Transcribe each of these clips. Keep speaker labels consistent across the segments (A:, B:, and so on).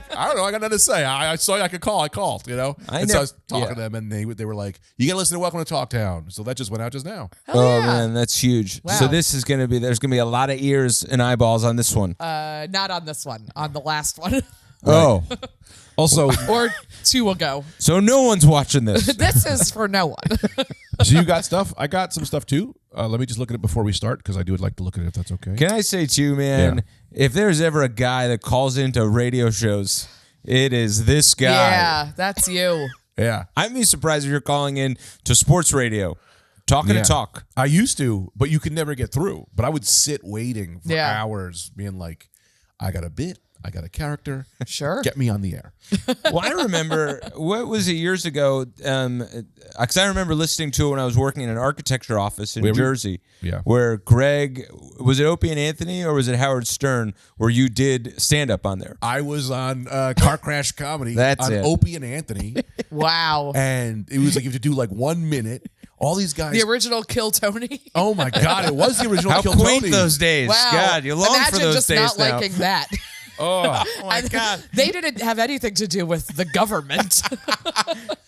A: like, I don't know. I got nothing to say. I saw I could call. I called, So I was talking to them, and they were like, you got to listen to Welcome to Talktown. So that just went out just now.
B: Oh, man, that's huge.
C: Wow.
B: So this is going to be, there's going to be a lot of ears and eyeballs on this one.
C: Not on this one, on the last one.
B: Oh.
A: Also,
C: Or 2 ago.
B: So no one's watching this.
C: This is for no one.
A: so you got stuff? I got some stuff too. Let me just look at it before we start because I do like to look at it if that's okay.
B: Can I say too, man, if there's ever a guy that calls into radio shows, it is this guy.
C: Yeah, that's you.
A: Yeah.
B: I'd be surprised if you're calling in to sports radio, talking to talk.
A: I used to, but you could never get through. But I would sit waiting for
C: Yeah.
A: hours being like, I got a bit. I got a character.
C: Sure.
A: Get me on the air.
B: Well, I remember, what was it years ago? Because I remember listening to it when I was working in an architecture office in Jersey.
A: Yeah.
B: Where Greg, was it Opie and Anthony or was it Howard Stern where you did stand up on there?
A: I was on Car Crash Comedy
B: That's
A: on
B: it.
A: Opie and Anthony.
C: Wow.
A: And it was like you have to do like 1 minute. All these guys.
C: The original Kill Tony.
A: Oh my God! It was the original
B: How
A: Kill
B: quaint
A: Tony.
B: those days.
C: Wow.
B: God, you long
C: Imagine
B: for those
C: just
B: days
C: not
B: now.
C: liking that.
A: Oh,
B: my God.
C: They didn't have anything to do with the government.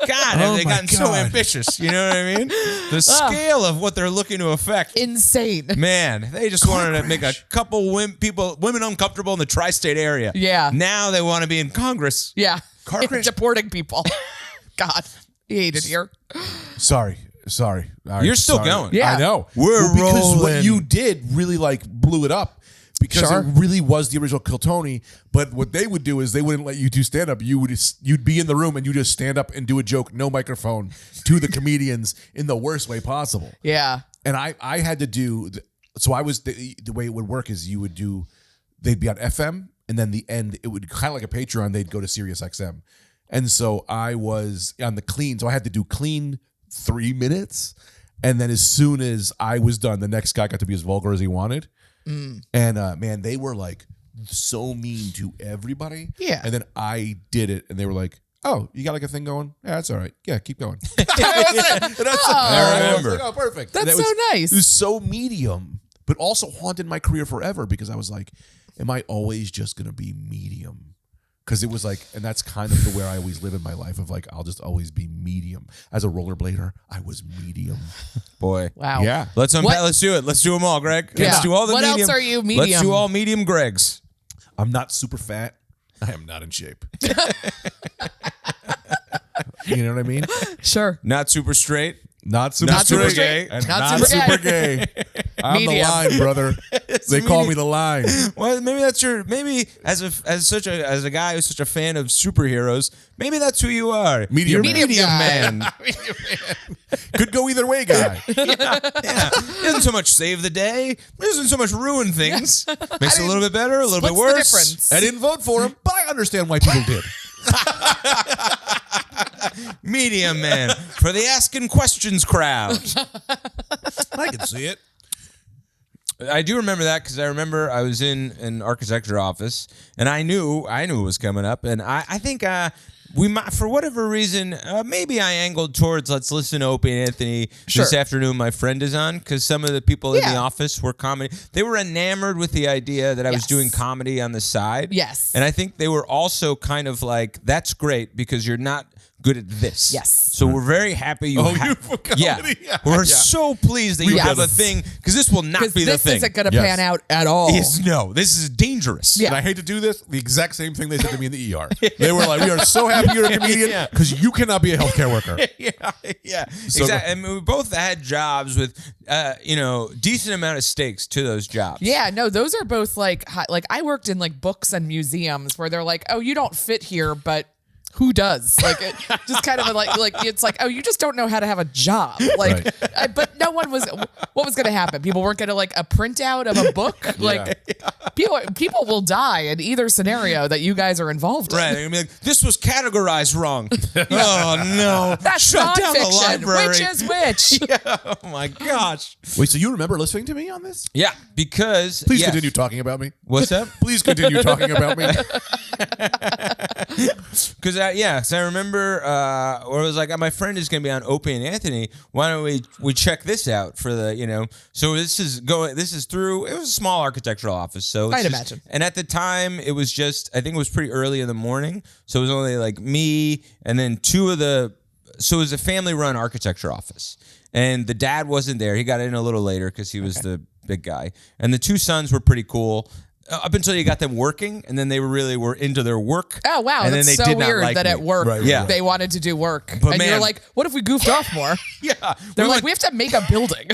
B: God, have they
A: my
B: gotten so
A: God.
B: ambitious? You know what I mean? The scale of what they're looking to affect.
C: Insane.
B: Man, they just wanted to make a couple women uncomfortable in the tri-state area.
C: Yeah.
B: Now they want to be in Congress.
C: Yeah.
A: Car crash.
C: Deporting people. God. He hated here.
A: Sorry. All right,
B: You're still
A: sorry.
B: going.
C: Yeah.
A: I know.
B: We're
A: because what
B: rolling.
A: you did really like blew it up. Because
C: Sure.
A: it really was the original Kill Tony, but what they would do is they wouldn't let you do stand up. You'd be in the room and you just stand up and do a joke, no microphone, to the comedians in the worst way possible.
C: Yeah.
A: And I had to do so. I was the way it would work is you would do. They'd be on FM, and then the end it would kind of like a Patreon. They'd go to Sirius XM, and so I was on the clean. So I had to do clean 3 minutes, and then as soon as I was done, the next guy got to be as vulgar as he wanted. And man, they were like so mean to everybody.
C: Yeah.
A: And then I did it, and they were like, "Oh, you got like a thing going? Yeah, that's all right. Yeah, keep going." I
B: remember.
A: Like, oh, perfect.
C: That's
A: And
C: so nice.
A: It was so medium, but also haunted my career forever because I was like, "Am I always just gonna be medium?" Because it was like, and that's kind of the where I always live in my life of like, I'll just always be medium. As a rollerblader, I was medium.
B: Boy.
C: Wow.
A: Yeah.
B: Let's
C: What-
B: let's do it. Let's do them all, Greg.
C: Yeah.
B: Let's do all the
C: What
B: medium.
C: else are you
B: Let's
C: medium?
B: do all medium Gregs.
A: I'm not super fat. I am not in shape. You know what I mean?
C: Sure.
B: Not super straight.
A: Not super
B: Not super
A: straight.
B: gay.
A: And
C: Not
A: not,
C: super
A: super gay. I'm
C: Medium.
A: the line, brother. They call me the line.
B: Well, maybe that's your as a guy who's such a fan of superheroes, maybe that's who you are.
A: Medium
B: You're
A: man.
B: medium
C: guy.
B: man.
A: Could go either way, guy.
B: Yeah. Isn't so much save the day. Isn't so much ruin things. Makes it a little bit better, a little bit
C: What's the
B: worse.
C: difference?
A: I didn't vote for him, but I understand why people did.
B: Medium man for the asking questions crowd.
A: I can see it.
B: I do remember that because I remember I was in an architecture office and I knew it was coming up, and I think we might, for whatever reason, maybe I angled towards let's listen to Opie and Anthony this afternoon. My friend is on because some of the people in the office were comedy. They were enamored with the idea that I was doing comedy on the side.
C: Yes.
B: And I think they were also kind of like, that's great because you're not good at this.
C: Yes.
B: So we're very happy you have.
A: for comedy?
B: Yeah. We're so pleased that you have a thing because this will not be the
C: This
B: thing.
C: isn't going to pan out at all.
B: No, this is dangerous.
C: Yeah.
A: And I hate to do this. The exact same thing they said to me in the ER. They were like, "We are so happy you're a comedian because you cannot be a healthcare worker."
B: yeah. Exactly. I mean, we both had jobs with, decent amount of stakes to those jobs.
C: Yeah, no, those are both like I worked in like books and museums where they're like, "Oh, you don't fit here, but who does?" Like, it just kind of like it's like, "Oh, you just don't know how to have a job." Like, but no one was. What was going to happen? People weren't going to like a printout of a book. Like, people will die in either scenario that you guys are involved in.
B: Right. I mean, like, this was categorized wrong. Oh no!
C: That's
B: Shut down the
C: nonfiction.
B: library.
C: Which is which?
B: Oh my gosh.
A: Wait, so you remember listening to me on this?
B: Yeah, because
A: Please continue talking about me.
B: What's that?
A: Please continue talking about me.
B: Because I remember, or it was like, my friend is going to be on Opie and Anthony. Why don't we check this out for the, So this is through. It was a small architectural office, so
C: I'd imagine.
B: And at the time, it was just, I think it was pretty early in the morning, so it was only like me and then so it was a family-run architecture office, and the dad wasn't there. He got in a little later because he was the big guy, and the two sons were pretty cool. Up until you got them working, and then they were into their work.
C: Oh, wow.
B: And
C: That's
B: then they
C: so
B: did not
C: weird
B: like
C: that
B: me.
C: at work they wanted to do work.
B: But
C: and
B: man,
C: you're like, what if we goofed off more?
B: Yeah.
C: They're like, we have to make a building.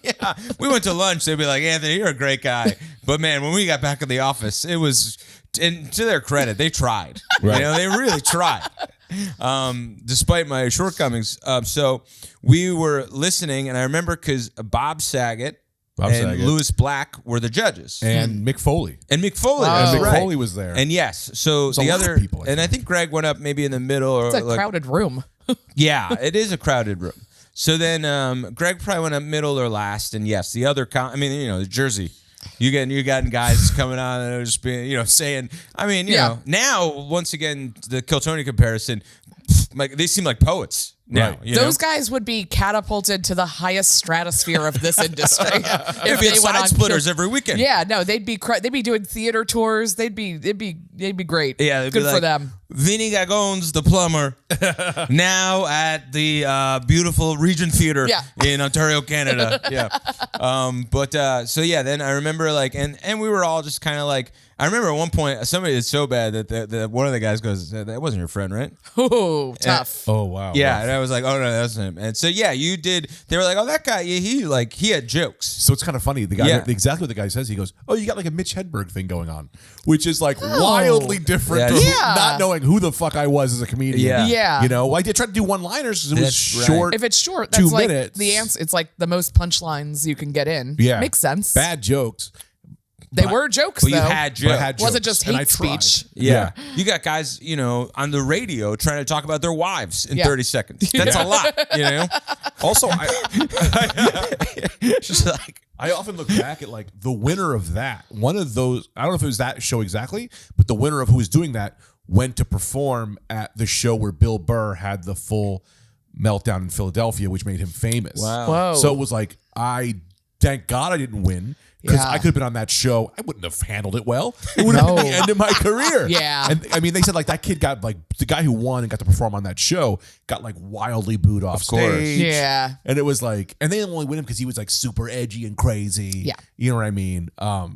B: Yeah. We went to lunch. They'd be like, Anthony, you're a great guy. But man, when we got back in the office, it was, and to their credit, they tried.
A: Right.
B: They really tried. Despite my shortcomings. So we were listening, and I remember because Bob Saget and Louis Black were the judges,
A: and Mick Foley.
B: And Mick Foley,
C: Wow.
A: And Mick
B: right.
A: Foley was there.
B: And yes, so
A: There's
B: the
A: a lot
B: other
A: of people,
B: I think Greg went up maybe in the middle, or
C: It's a crowded room.
B: yeah, it is a crowded room. So then Greg probably went up middle or last, and yes, the other Jersey. You got guys coming on and just being, saying, now once again the Kiltony comparison, like they seem like poets. Now,
A: Right.
C: Those guys would be catapulted to the highest stratosphere of this industry.
B: If they went on splitters every weekend.
C: Yeah, no, they'd be doing theater tours. They'd be great.
B: Yeah, they'd
C: good
B: be like,
C: for them.
B: Vinny Gagones, the plumber, now at the beautiful Regent Theater in Ontario, Canada. Yeah. Then I remember and we were all just kind of like, I remember at one point somebody did so bad that one of the guys goes, that wasn't your friend, right?
C: Oh, tough.
A: Oh, wow.
B: Yeah, and I was like, oh no, that's him. And so you did. They were like, oh, that guy, he had jokes.
A: So it's kind of funny. The guy, exactly what the guy says. He goes, "Oh, you got like a Mitch Hedberg thing going on," which is like wildly different.
B: Yeah.
A: To not knowing who the fuck I was as a comedian.
C: Yeah.
A: I did try to do one-liners because it was
B: That's right.
A: short.
C: If it's short,
A: 2
C: that's like
A: minutes.
C: the answer. It's like the most punchlines you can get in.
A: Yeah,
C: Makes sense.
A: Bad jokes.
C: They were jokes,
B: But
C: though.
B: you had jokes.
A: But I had
C: Wasn't
A: jokes,
C: just
A: and I
C: hate
A: tried.
C: speech.
B: Yeah. You got guys, on the radio trying to talk about their wives in 30 seconds. That's a lot,
A: Also,
B: Just like,
A: I often look back at like the winner of that. One of those, I don't know if it was that show exactly, but the winner of who was doing that went to perform at the show where Bill Burr had the full meltdown in Philadelphia, which made him famous.
B: Wow.
C: Whoa.
A: So it was like, thank God I didn't win. Because
C: Yeah.
A: I could have been on that show. I wouldn't have handled it well. It would have been the end of my career.
C: Yeah.
A: And I mean, they said like that kid got like the guy who won and got to perform on that show got like wildly booed off
B: course.
A: stage.
C: Yeah.
A: And it was like, and they only win him because he was like super edgy and crazy.
C: Yeah.
A: You know what I mean?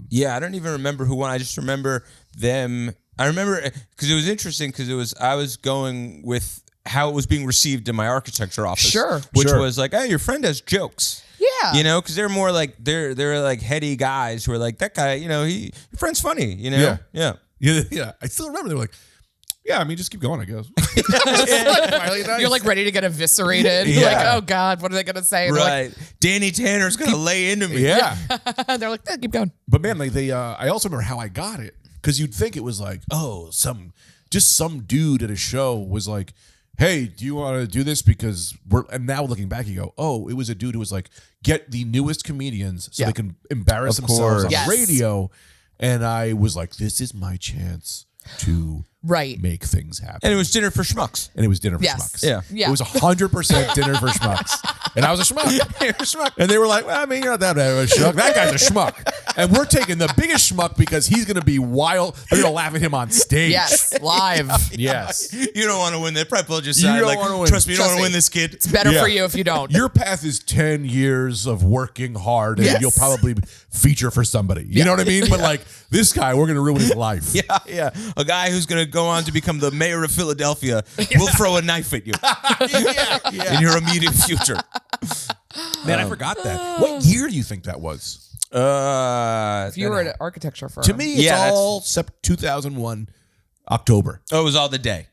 B: yeah, I don't even remember who won. I just remember them. I remember because it was interesting because I was going with how it was being received in my architecture office.
C: Sure.
B: Which
A: Sure.
B: was like, hey, your friend has jokes.
C: Yeah.
B: Because they're more like they're like heady guys who are like, that guy, your friend's funny,
A: Yeah.
B: Yeah.
A: Yeah. I still remember they were like, yeah, I mean, just keep going, I guess.
C: You're like ready to get eviscerated.
A: Yeah.
C: Like, oh God, what are they gonna say? And they're
B: Right. Danny Tanner's gonna lay into me.
A: Yeah.
C: like, they're like, keep going.
A: But man, like I also remember how I got it because you'd think it was like, oh, some dude at a show was like, hey, do you want to do this? Because and now looking back, you go, oh, it was a dude who was like, get the newest comedians so they can embarrass
B: Of
A: themselves
B: course.
A: on
C: Yes.
A: the radio. And I was like, this is my chance to
C: Right.
A: make things happen.
B: And it was dinner for schmucks.
A: And it was dinner for
C: Yes.
A: schmucks.
B: Yeah.
C: Yeah.
A: It was 100% dinner for schmucks. And I was a schmuck. And they were like, well, I mean, you're not that bad of a schmuck. That guy's a schmuck. And we're taking the biggest schmuck because he's going to be wild. They're going to laugh at him on stage.
C: Yes. Live.
A: Yes.
B: You don't want to win. They probably pulled you
A: You
B: aside.
A: don't
B: Like,
A: wanna win.
B: trust me, you don't
C: Trust
B: want to
C: me.
B: win this kid.
C: It's better
A: Yeah.
C: for you if you don't.
A: Your path is 10 years of working hard and
C: Yes.
A: you'll probably feature for somebody. You know what I mean? But like this guy, we're going to ruin his life.
B: Yeah. A guy who's going to go on to become the mayor of Philadelphia will throw a knife at you in your immediate future.
A: Man, I forgot that. What year do you think that was?
C: If you were at an architecture firm.
A: To me, it's
B: Yeah, that's-
A: all 2001 October.
B: Oh, it was all the day.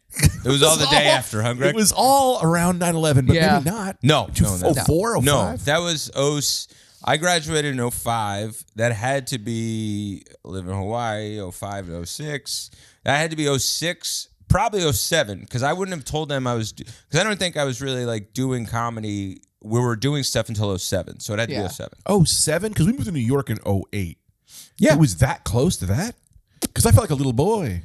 B: It was all the day after, huh, Greg?
A: It was all around 9/11, but
C: Yeah.
A: maybe not.
B: No.
A: 04, 05?
B: No, that was I graduated in 05. That had to be live in Hawaii, 05 to 06. That had to be 06, probably 07, because I wouldn't have told them because I don't think I was really like doing comedy. We were doing stuff until 07, so it had to
C: Yeah.
B: be 07.
A: 07? Because we moved to New York in 08.
B: Yeah.
A: It was that close to that? Because I felt like a little boy.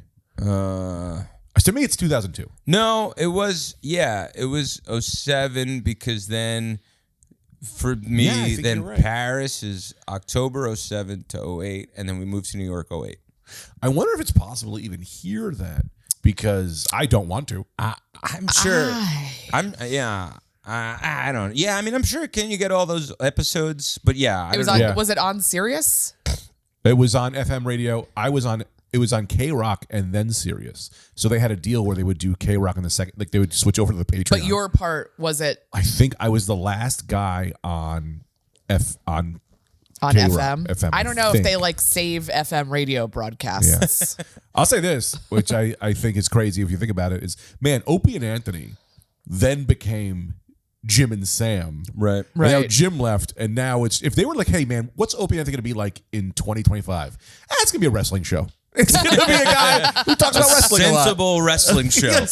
A: To me, it's 2002.
B: No, it was 07 because then for me,
A: Yeah, I think
B: then
A: you're right.
B: Paris is October 07 to 08, and then we moved to New York 08.
A: I wonder if it's possible to even hear that because I don't want to.
B: I'm sure. I don't. Yeah, I mean, I'm sure. Can you get all those episodes? But yeah,
C: It was
B: I
C: on.
B: don't know.
A: Yeah.
C: Was it on Sirius?
A: It was on FM radio. It was on K-Rock and then Sirius. So they had a deal where they would do K-Rock in the second, like they would switch over to the Patreon.
C: But your part was it
A: I think I was the last guy on
C: on
A: K-Rock,
C: FM? I don't know if
A: think.
C: they like save FM radio broadcasts.
A: I'll say this, which I think is crazy if you think about it, is, man, Opie and Anthony then became Jim and Sam.
B: Right.
A: And now
C: Right.
A: Jim left, and now it's, if they were like, hey, man, what's Opie and Anthony going to be like in 2025? It's going to be a wrestling show. It's going to be a guy who talks about wrestling a lot.
B: Sensible wrestling show.
A: Yeah,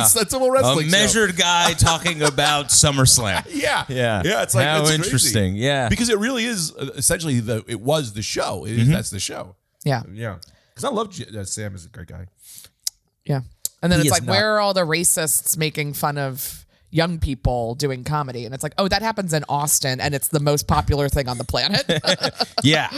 A: sensible
B: A
A: wrestling show.
B: measured guy talking about SummerSlam.
A: Yeah.
B: Yeah.
A: Yeah. It's like,
B: how
A: it's
B: interesting.
A: crazy.
B: Yeah.
A: Because it really is essentially it was the show. That's the show.
C: Yeah.
A: Yeah. Because I love Sam is a great guy.
C: Yeah. And then
B: He
C: it's
B: is
C: like,
B: not-
C: where are all the racists making fun of young people doing comedy? And it's like, oh, that happens in Austin, and it's the most popular thing on the planet.
B: Yeah.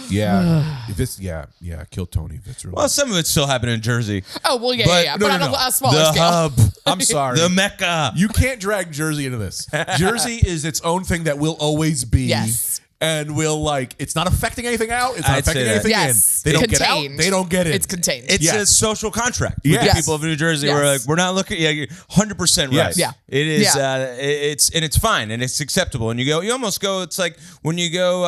A: Yeah. If it's, yeah. Kill Tony. If it's really.
B: Well, some of it still happened in Jersey.
C: Oh, well, yeah,
B: But-
C: yeah.
A: no,
C: But
A: no,
C: on
A: no.
C: a smaller
B: The
C: scale.
B: hub.
A: I'm sorry.
B: The Mecca.
A: You can't drag Jersey into this. Jersey is its own thing that will always be.
C: Yes.
A: And will, like, it's not affecting anything out. It's not
B: I'd say
A: affecting
B: that.
A: anything
C: Yes.
A: in. They don't get
C: Contained.
A: out. They don't get in.
C: It's contained.
B: It's
A: Yes.
B: a social contract
A: Yes.
B: with the people of New Jersey.
C: Yes.
B: We're like, we're not looking. Yeah, you're 100% right.
A: Yes.
C: Yeah.
B: It is.
C: Yeah.
B: It's fine and it's acceptable. And you almost go. It's like when you go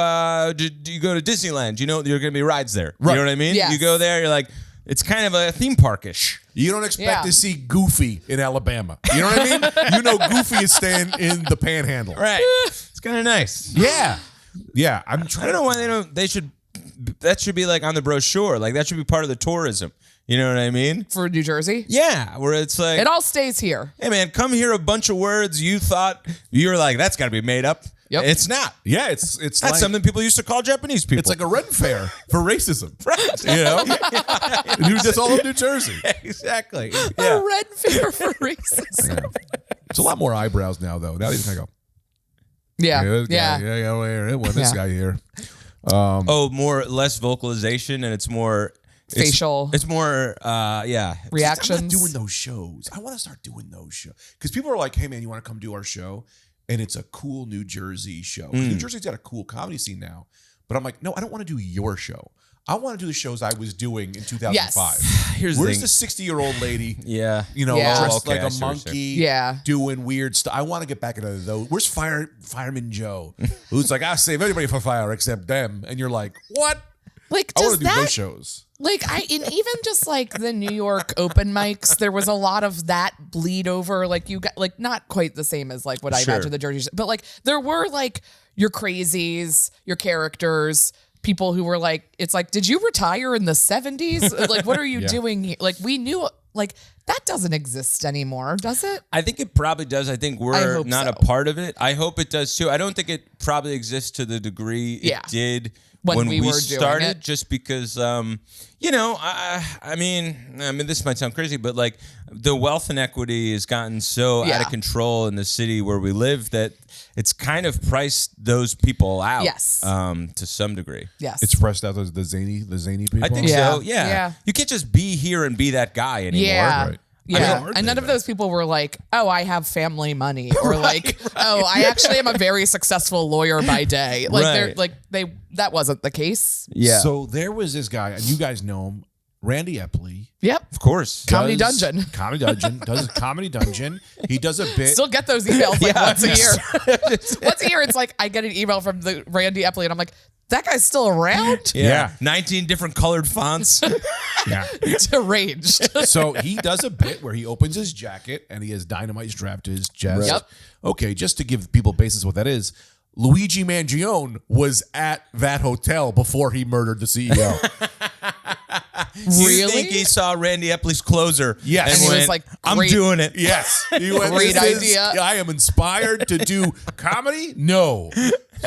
B: you go to Disneyland. You know there are going to be rides there.
A: Right.
B: You know what I mean?
C: Yes.
B: You go there. You're like, it's kind of a theme parkish.
A: You don't expect
C: Yeah.
A: to see Goofy in Alabama. You know what I mean? You know Goofy is staying in the Panhandle.
B: Right. It's kind of nice.
A: Yeah. Yeah. I'm
B: I
A: trying
B: don't know why they don't. They should. That should be like on the brochure. Like that should be part of the tourism. You know what I mean?
C: For New Jersey.
B: Yeah, where it's like,
C: It all stays here.
B: hey man, come hear a bunch of words you thought you were like, that's got to be made up.
C: Yep.
B: It's not.
A: Yeah, it's
B: That's
A: like,
B: something people used to call Japanese people.
A: It's like a Ren-fair for racism.
B: right.
A: You know? That's all of New Jersey.
B: Exactly.
C: A
B: Yeah.
C: Ren-fair for racism.
A: It's a lot more eyebrows now, though. Now you kind of go,
C: Yeah.
A: this
C: Yeah.
A: guy, this
C: Yeah.
A: guy here.
B: Oh, less vocalization, and it's more
C: Facial.
B: It's more. Yeah.
C: Reactions.
A: I'm not doing those shows. I want to start doing those shows because people are like, "Hey, man, you want to come do our show?" And it's a cool New Jersey show. New Jersey's got a cool comedy scene now, but I'm like, no, I don't want to do your show. I want to do the shows I was doing in 2005.
B: Here's the
A: Where's
B: thing.
A: the 60-year-old lady?
B: Yeah.
A: You know,
C: Yeah.
A: dressed
B: Okay,
A: like
B: I
A: a
B: see what you're saying.
A: monkey,
C: Yeah.
A: doing weird stuff. I want to get back into those. Where's Fireman Joe? Who's like, I save everybody for fire except them. And you're like, what?
C: Like,
A: I
C: does
A: want to do
C: that
A: those shows.
C: like and even just like the New York open mics, there was a lot of that bleed over. Like you got like not quite the same as like what I
B: Sure.
C: imagine the Jersey, but like there were like your crazies, your characters, people who were like, it's like, did you retire in the 70s? Like, what are you
A: Yeah.
C: doing here? Like we knew like that doesn't exist anymore, does it?
B: I think it probably does. I think
C: I
B: we're
C: hope
B: not
C: so.
B: a part of it. I hope it does too. I don't think it probably exists to the degree it
C: Yeah.
B: did
C: When we were doing
B: started.
C: it.
B: Just because, you know, I mean, this might sound crazy, but like the wealth inequity has gotten so out
C: Yeah.
B: of control in the city where we live that it's kind of priced those people out.
C: Yes.
B: To some degree.
C: Yes.
A: It's pressed out as the zany people.
B: I think
C: Yeah.
B: so. Yeah.
C: Yeah.
B: You can't just be here and be that guy anymore.
C: Yeah.
A: Right.
C: Yeah.
A: I mean,
C: and none of those people were like, oh, I have family money. Or like, oh, I actually am a very successful lawyer by day. Like they're
B: Right.
C: like that wasn't the case.
B: Yeah.
A: So there was this guy, and you guys know him, Randy Epley.
C: Yep.
B: of course.
C: Comedy
A: does-
C: Dungeon.
A: Comedy Dungeon. Does a Comedy Dungeon. He does a bit.
C: Still get those emails like
B: Yeah.
C: once a year. Once a year, it's like I get an email from the Randy Epley, and I'm like, that guy's still around?
A: Yeah.
B: 19 different colored fonts.
A: Yeah.
C: Deranged.
A: So he does a bit where he opens his jacket and he has dynamite strapped to his chest.
C: Yep.
A: Okay, just to give people basis what that is, Luigi Mangione was at that hotel before he murdered the CEO.
B: You
C: Really?
B: think he saw Randy Epley's closer?
A: Yes.
B: And
A: And
C: he was
B: went,
C: like,
B: I'm
C: great.
B: doing it.
A: Yes. He went,
C: Great
A: "This is-
C: idea."
A: I am inspired to do comedy? No.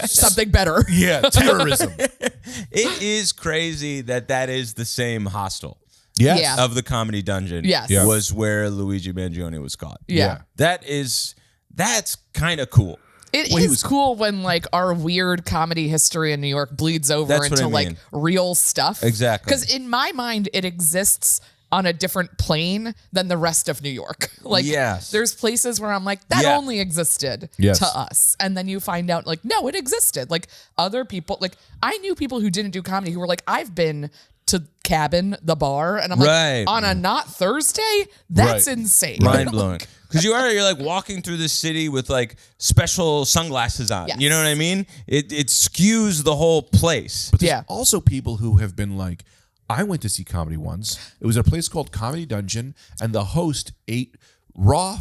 C: Something better.
A: Yeah, terrorism.
B: It is crazy that is the same hostel.
A: Yes.
C: Yeah.
B: of the Comedy Dungeon
C: Yes. Yeah.
B: was where Luigi Mangione was caught.
C: Yeah.
B: That's kind of cool.
C: It is cool when like our weird comedy history in New York bleeds over
B: That's what
C: into
B: I
C: like
B: mean.
C: real stuff.
B: Exactly.
C: Because in my mind, it exists on a different plane than the rest of New York. Like,
B: Yes.
C: there's places where I'm like, that
B: Yeah.
C: only existed
A: Yes.
C: to us. And then you find out, like, no, it existed. Like, other people, like, I knew people who didn't do comedy who were like, I've been to Cabin, the bar, and I'm
B: Right.
C: like, on a not Thursday? That's
A: Right.
C: insane.
B: Mind blowing. Because you're like walking through the city with like special sunglasses on.
C: Yes.
B: You know what I mean? It skews the whole place.
A: But there's
C: Yeah.
A: also people who have been like, I went to see comedy once. It was at a place called Comedy Dungeon, and the host ate raw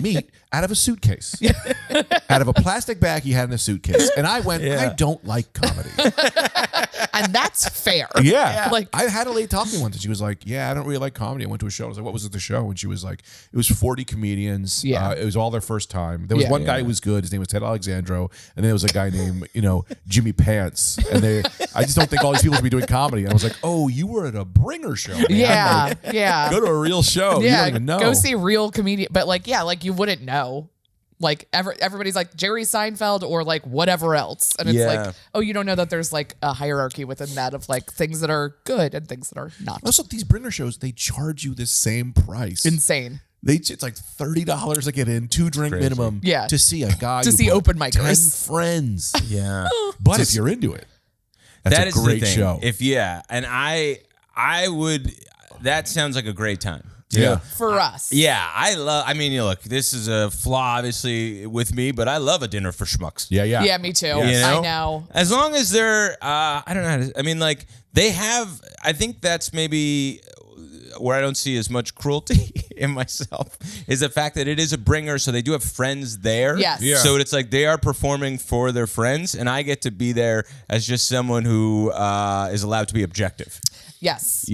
A: meat out of a suitcase, out of a plastic bag he had in a suitcase. And I went, I don't like comedy.
C: And that's fair.
A: Yeah.
C: Like,
A: I had a lady talk to me once, and she was like, yeah, I don't really like comedy. I went to a show. I was like, what was it, the show? And she was like, it was 40 comedians.
C: Yeah.
A: It was all their first time. There was
C: Yeah.
A: one guy who was good. His name was Ted Alexandro. And then there was a guy named, Jimmy Pants. And I just don't think all these people should be doing comedy. And I was like, oh, you were at a bringer show, man.
C: yeah,
A: Like,
C: yeah.
A: go to a real show. You
C: Yeah,
A: don't even know.
C: go see real comedian. But like, yeah, like you wouldn't know. Like everybody's like Jerry Seinfeld or like whatever else. And it's
B: Yeah.
C: like, oh, you don't know that there's like a hierarchy within that of like things that are good and things that are not.
A: Also, these bringer shows, they charge you the same price.
C: Insane.
A: It's like $30 to get in, 2-drink minimum.
C: Yeah.
A: To see a guy
C: To
A: who
C: see
A: put
C: open
A: 10
C: micers.
A: friends.
B: Yeah.
A: But if you're into it, that's
B: That
A: a
B: is
A: great
B: the thing.
A: show.
B: And I would. That sounds like a great time.
A: Yeah.
C: For us.
B: Yeah, I mean, look, this is a flaw, obviously, with me, but I love a dinner for schmucks.
A: Yeah.
C: Yeah, me too. I know.
B: As long as they're, I don't know how to, I mean, like, they have, I think that's maybe where I don't see as much cruelty in myself, is the fact that it is a bringer, so they do have friends there.
C: Yes. Yeah.
B: So it's like they are performing for their friends, and I get to be there as just someone who is allowed to be objective.
C: Yes.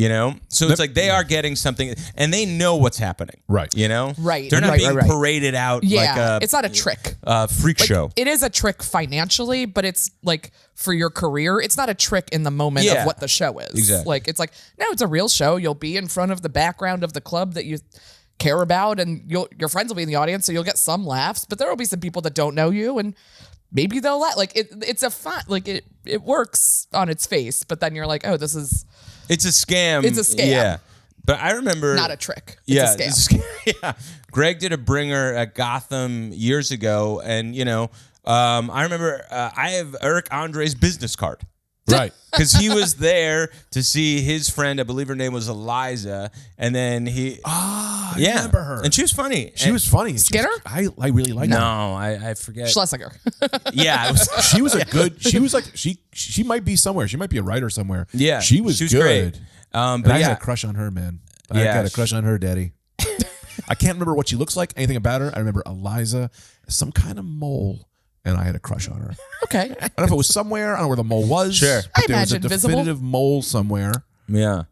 B: So it's like they are getting something, and they know what's happening.
A: Right.
C: Right.
B: They're not
C: Right,
B: being
C: right.
B: paraded out
C: Yeah.
B: like a
C: It's not a trick.
B: freak show.
C: It is a trick financially, but it's like for your career. It's not a trick in the moment
B: Yeah.
C: of what the show is.
B: Exactly.
C: Like it's like, no, it's a real show. You'll be in front of the background of the club that you care about, and your friends will be in the audience, so you'll get some laughs, but there will be some people that don't know you, and maybe they'll laugh. Like it's a fun, like it works on its face, but then you're like, oh, this is
B: It's a scam.
C: It's a scam.
B: Yeah. But I remember.
C: not a trick. It's a scam.
B: It's a scam. Yeah. Greg did a bringer at Gotham years ago. And, I remember I have Eric Andre's business card.
A: Right.
B: Because he was there to see his friend, I believe her name was Eliza, and then he.
A: I remember her.
B: And she was funny.
A: She was funny.
C: Skinner?
A: I really liked her.
B: No, I forget.
C: Schlesinger.
B: Yeah, it was.
A: She was a good. She was like she might be somewhere. She might be a writer somewhere.
B: Yeah,
A: she was good.
B: great.
A: And
B: But
A: I
B: yeah,
A: had a crush on her, man. I
B: Yeah,
A: got a crush on her, daddy. I can't remember what she looks like, anything about her. I remember Eliza, some kind of mole, and I had a crush on her.
C: Okay.
A: I don't know if it was somewhere. I don't know where the mole was.
B: Sure.
A: But
C: I
A: there was a
C: imagine visible.
A: definitive mole somewhere.
B: yeah.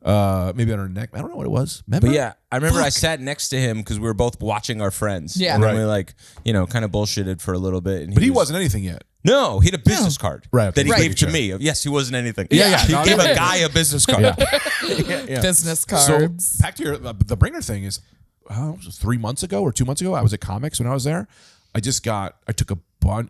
A: Maybe on her neck. I don't know what it was. Remember?
B: But yeah, I remember I sat next to him because we were both watching our friends.
C: Yeah.
B: And then
A: Right.
B: we kind of bullshitted for a little bit. And
A: But he wasn't anything yet.
B: No, he had a business card
A: Right,
B: that he
A: right.
B: gave to me. Yes, he wasn't anything.
A: Yeah.
B: He
A: No,
B: gave
A: no,
B: a
A: no.
B: guy a business card.
A: Yeah.
C: Business
A: So
C: cards.
A: back to your the bringer thing is, it was 3 months ago or 2 months ago. I was at Comics when I was there. I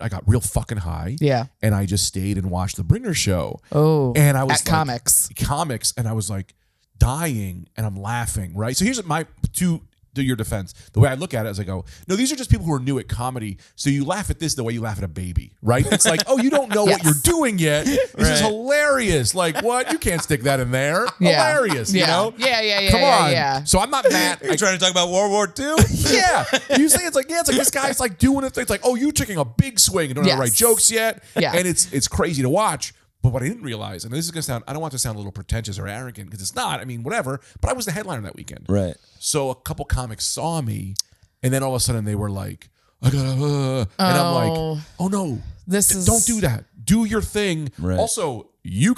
A: got real fucking high.
C: Yeah.
A: And I just stayed and watched the bringer show.
C: Oh.
A: And I was
C: at Comics.
A: Comics, and I was like dying, and I'm laughing. Right. So here's my to your defense. The way I look at it is I go, no, these are just people who are new at comedy. So you laugh at this the way you laugh at a baby, right? It's like, oh, you don't know what
C: Yes.
A: you're doing yet. This is hilarious. Like, what? You can't stick that in there.
C: Yeah.
A: Hilarious.
C: Yeah.
A: You know?
C: Yeah.
A: Come on.
C: Yeah.
A: So I'm not mad.
B: Are you trying to talk about World War II?
A: Yeah. You say it's like this guy's like doing it. It's like, oh, you're taking a big swing and don't know how to
C: Yes.
A: write jokes yet.
C: Yeah.
A: And it's crazy to watch. But what I didn't realize, and this is going to sound, I don't want to sound a little pretentious or arrogant because it's not. I mean, whatever. But I was the headliner that weekend.
B: Right.
A: So a couple comics saw me, and then all of a sudden they were like, I gotta, and I'm like, oh no,
C: This is
A: don't do that. Do your thing.
B: Right.
A: Also,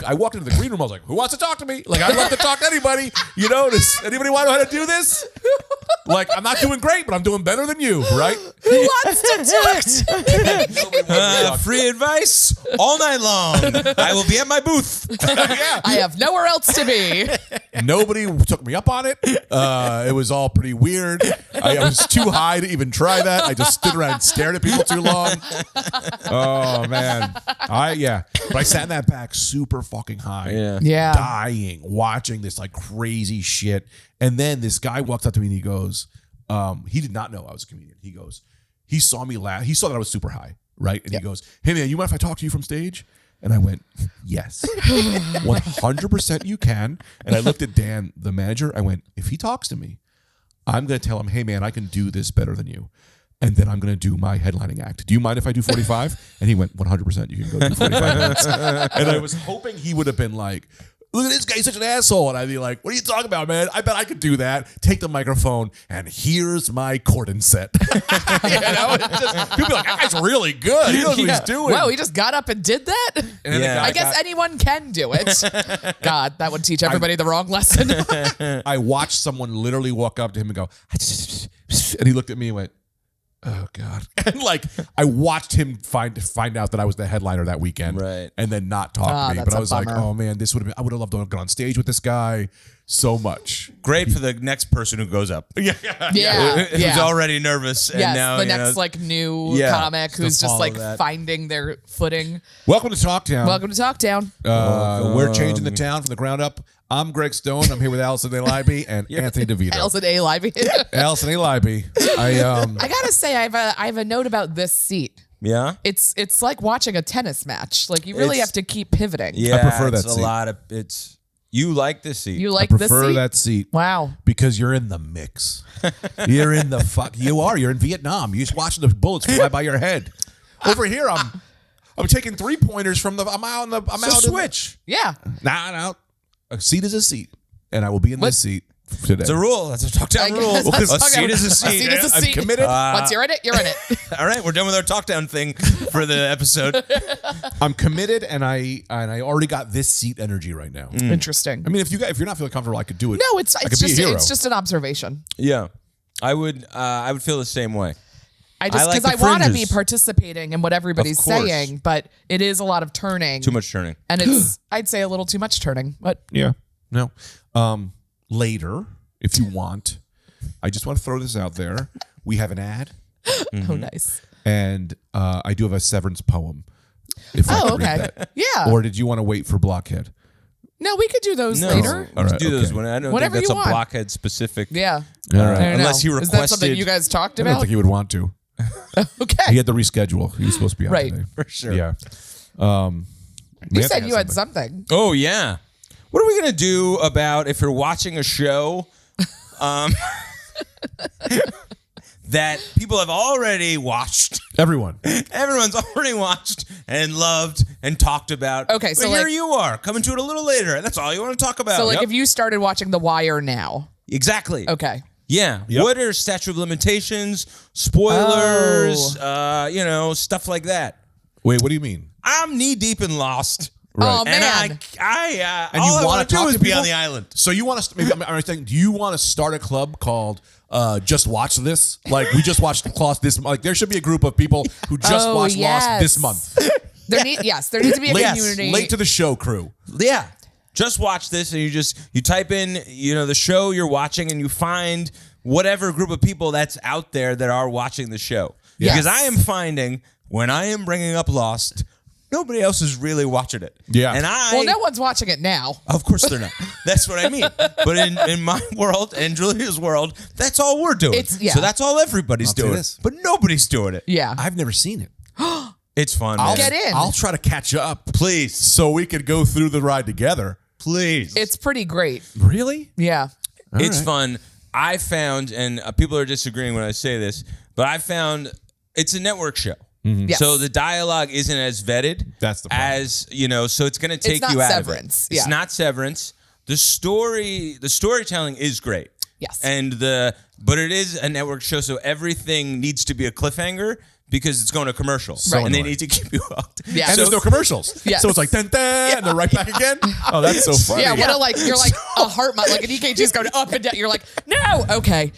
A: I walked into the green room. I was like, who wants to talk to me? Like, I'd love to talk to anybody. Does anybody want to know how to do this? Like, I'm not doing great, but I'm doing better than you, right?
C: Who wants to talk?
B: Free advice all night long. I will be at my booth.
A: Yeah.
C: I have nowhere else to be.
A: Nobody took me up on it. It was all pretty weird. I was too high to even try that. I just stood around and stared at people too long. Oh, man. But I sat in that back super fucking high.
C: Yeah.
A: Dying, watching this like crazy shit. And then this guy walks up to me and he goes, he did not know I was a comedian. He goes, he saw me laugh. He saw that I was super high, right? And he goes, hey man, you mind if I talk to you from stage? And I went, yes, 100% you can. And I looked at Dan, the manager. I went, if he talks to me, I'm going to tell him, hey man, I can do this better than you. And then I'm going to do my headlining act. Do you mind if I do 45? And he went, 100%, you can go do 45 minutes. And I was hoping he would have been like, look at this guy, he's such an asshole. And I'd be like, what are you talking about, man? I bet I could do that. Take the microphone, and here's my Corden set. People be like, that guy's really good. He knows what he's doing.
C: Whoa, he just got up and did that?
A: And then
C: I guess anyone can do it. God, that would teach everybody the wrong lesson.
A: I watched someone literally walk up to him and go, and he looked at me and went, oh God. And like, I watched him find out that I was the headliner that weekend.
B: Right.
A: And then not talk to me.
C: That's
A: But I
C: a
A: was
C: bummer.
A: like, oh man, I would have loved to have gone on stage with this guy so much.
B: Great for the next person who goes up.
C: Yeah.
B: Who's already nervous. And
C: Yes,
B: now,
C: the next like new comic who's just
B: follow
C: like
B: that.
C: finding their footing.
A: Welcome to Talktown.
C: Welcome to Talktown.
A: We're changing the town from the ground up. I'm Greg Stone. I'm here with Allison A. Libby and Anthony DeVito.
C: Allison A. Libby.
A: Allison A. Libby. I
C: gotta say, I have a note about this seat.
B: Yeah?
C: It's like watching a tennis match. Like you really
B: It's-
C: have to keep pivoting.
B: Yeah,
A: I prefer
B: it's
A: that
B: a
A: seat.
B: lot of you like this seat.
C: You
A: I
C: like this
A: prefer
C: seat?
A: that seat.
C: Wow.
A: Because you're in the mix. You're in the fuck. You're in Vietnam. You're just watching the bullets fly by your head. Over here, I'm taking 3-pointers from I'm out
B: switch.
C: Yeah.
A: No. A seat is a seat, and I will be in this seat today.
B: It's a rule. That's a Talktown rule.
C: guess that's
B: A
C: Talktown.
B: seat is a
C: A
B: seat.
C: seat is a
A: I'm
C: seat.
A: committed.
C: Once you're in it, you're in it.
B: All right, we're done with our Talktown thing for the episode.
A: I'm committed, and I already got this seat energy right now.
C: Interesting.
A: I mean, if you're not feeling comfortable, I could do it.
C: No,
A: I could be a hero.
C: it's just an observation.
B: Yeah, I would feel the same way.
C: I just
B: like
C: because
B: the
C: I want to be
B: fringes.
C: participating in what everybody's
B: Of course.
C: saying, but it is a lot of turning.
B: Too much turning.
C: And it's I'd say a little too much turning. But
A: Yeah. No. Later, if you want, I just want to throw this out there. We have an ad,
C: oh nice.
A: and I do have a Severance poem. If I
C: Oh,
A: could read
C: okay.
A: that.
C: Yeah.
A: Or did you want to wait for Blockhead?
C: No, we could do those later.
A: All right,
B: do those
A: okay.
B: when I don't
C: Whatever
B: think that's
C: you
B: a
C: want.
B: blockhead specific.
C: Yeah.
A: All
C: I
A: right.
C: don't
B: Unless
C: know.
B: he
C: Is that something
B: requested-
C: you guys talked
A: I don't
C: about?
A: think he would want to.
C: Okay.
A: He had to reschedule. He was supposed to be on
C: Right.
A: today.
B: For sure.
A: Yeah.
C: You said you had something.
B: Oh yeah. What are we gonna do about if you're watching a show that people have already watched?
A: Everyone.
B: Everyone's already watched and loved and talked about.
C: Okay, so
B: but here
C: like-
B: you are coming to it a little later, and that's all you want to talk about.
C: So like
B: Yep.
C: if you started watching The Wire now.
B: Exactly.
C: Okay.
B: Yeah.
A: Yep.
B: What are statute of limitations, spoilers, stuff like that.
A: Wait, what do you mean?
B: I'm knee deep in Lost.
C: Oh,
B: And
C: man.
A: And
B: all
A: you
B: I
A: wanna
B: want to do
A: talk
B: is
A: to
B: be
A: people?
B: on the island.
A: So you want to maybe I'm thinking, do you want to start a club called Just Watch This? Like we just watched Lost this month. Like there should be a group of people who just
C: Oh,
A: watched
C: yes.
A: Lost this month.
C: There needs to be a community.
A: Late to the show crew.
B: Yeah. Just watch this and you type in, the show you're watching and you find whatever group of people that's out there that are watching the show.
C: Yes.
B: Because I am finding when I am bringing up Lost, nobody else is really watching it.
A: Yeah.
B: And
C: well, no one's watching it now.
B: Of course they're not. That's what I mean. But in my world and Julia's world, that's all we're doing.
C: Yeah.
B: So that's all everybody's
A: I'll do
B: doing.
A: this.
B: But nobody's doing it.
C: Yeah.
A: I've never seen it.
B: It's fun,
A: I'll
B: man.
C: Get in.
A: I'll try to catch up
B: Please.
A: so we could go through the ride together.
B: Please.
C: It's pretty great.
A: Really?
C: Yeah.
B: It's
A: right.
B: fun. I found, and people are disagreeing when I say this, but I found it's a network show.
C: Yes.
B: So the dialogue isn't as vetted.
A: That's the problem.
B: As, so it's going to take
C: not
B: you out
C: Severance.
B: of it. It's
C: Yeah.
B: not Severance. The storytelling is great.
C: Yes.
B: But it is a network show, so everything needs to be a cliffhanger because it's going to commercial,
A: So
B: and they
A: annoying.
B: need to keep you hooked.
C: Yeah.
A: And there's no commercials.
C: Yes.
A: So it's like, dun, dun, and they're right back again. Oh, that's so funny.
C: Yeah, what a like you're like a heart like an EKG's going up and down. You're like, no, okay,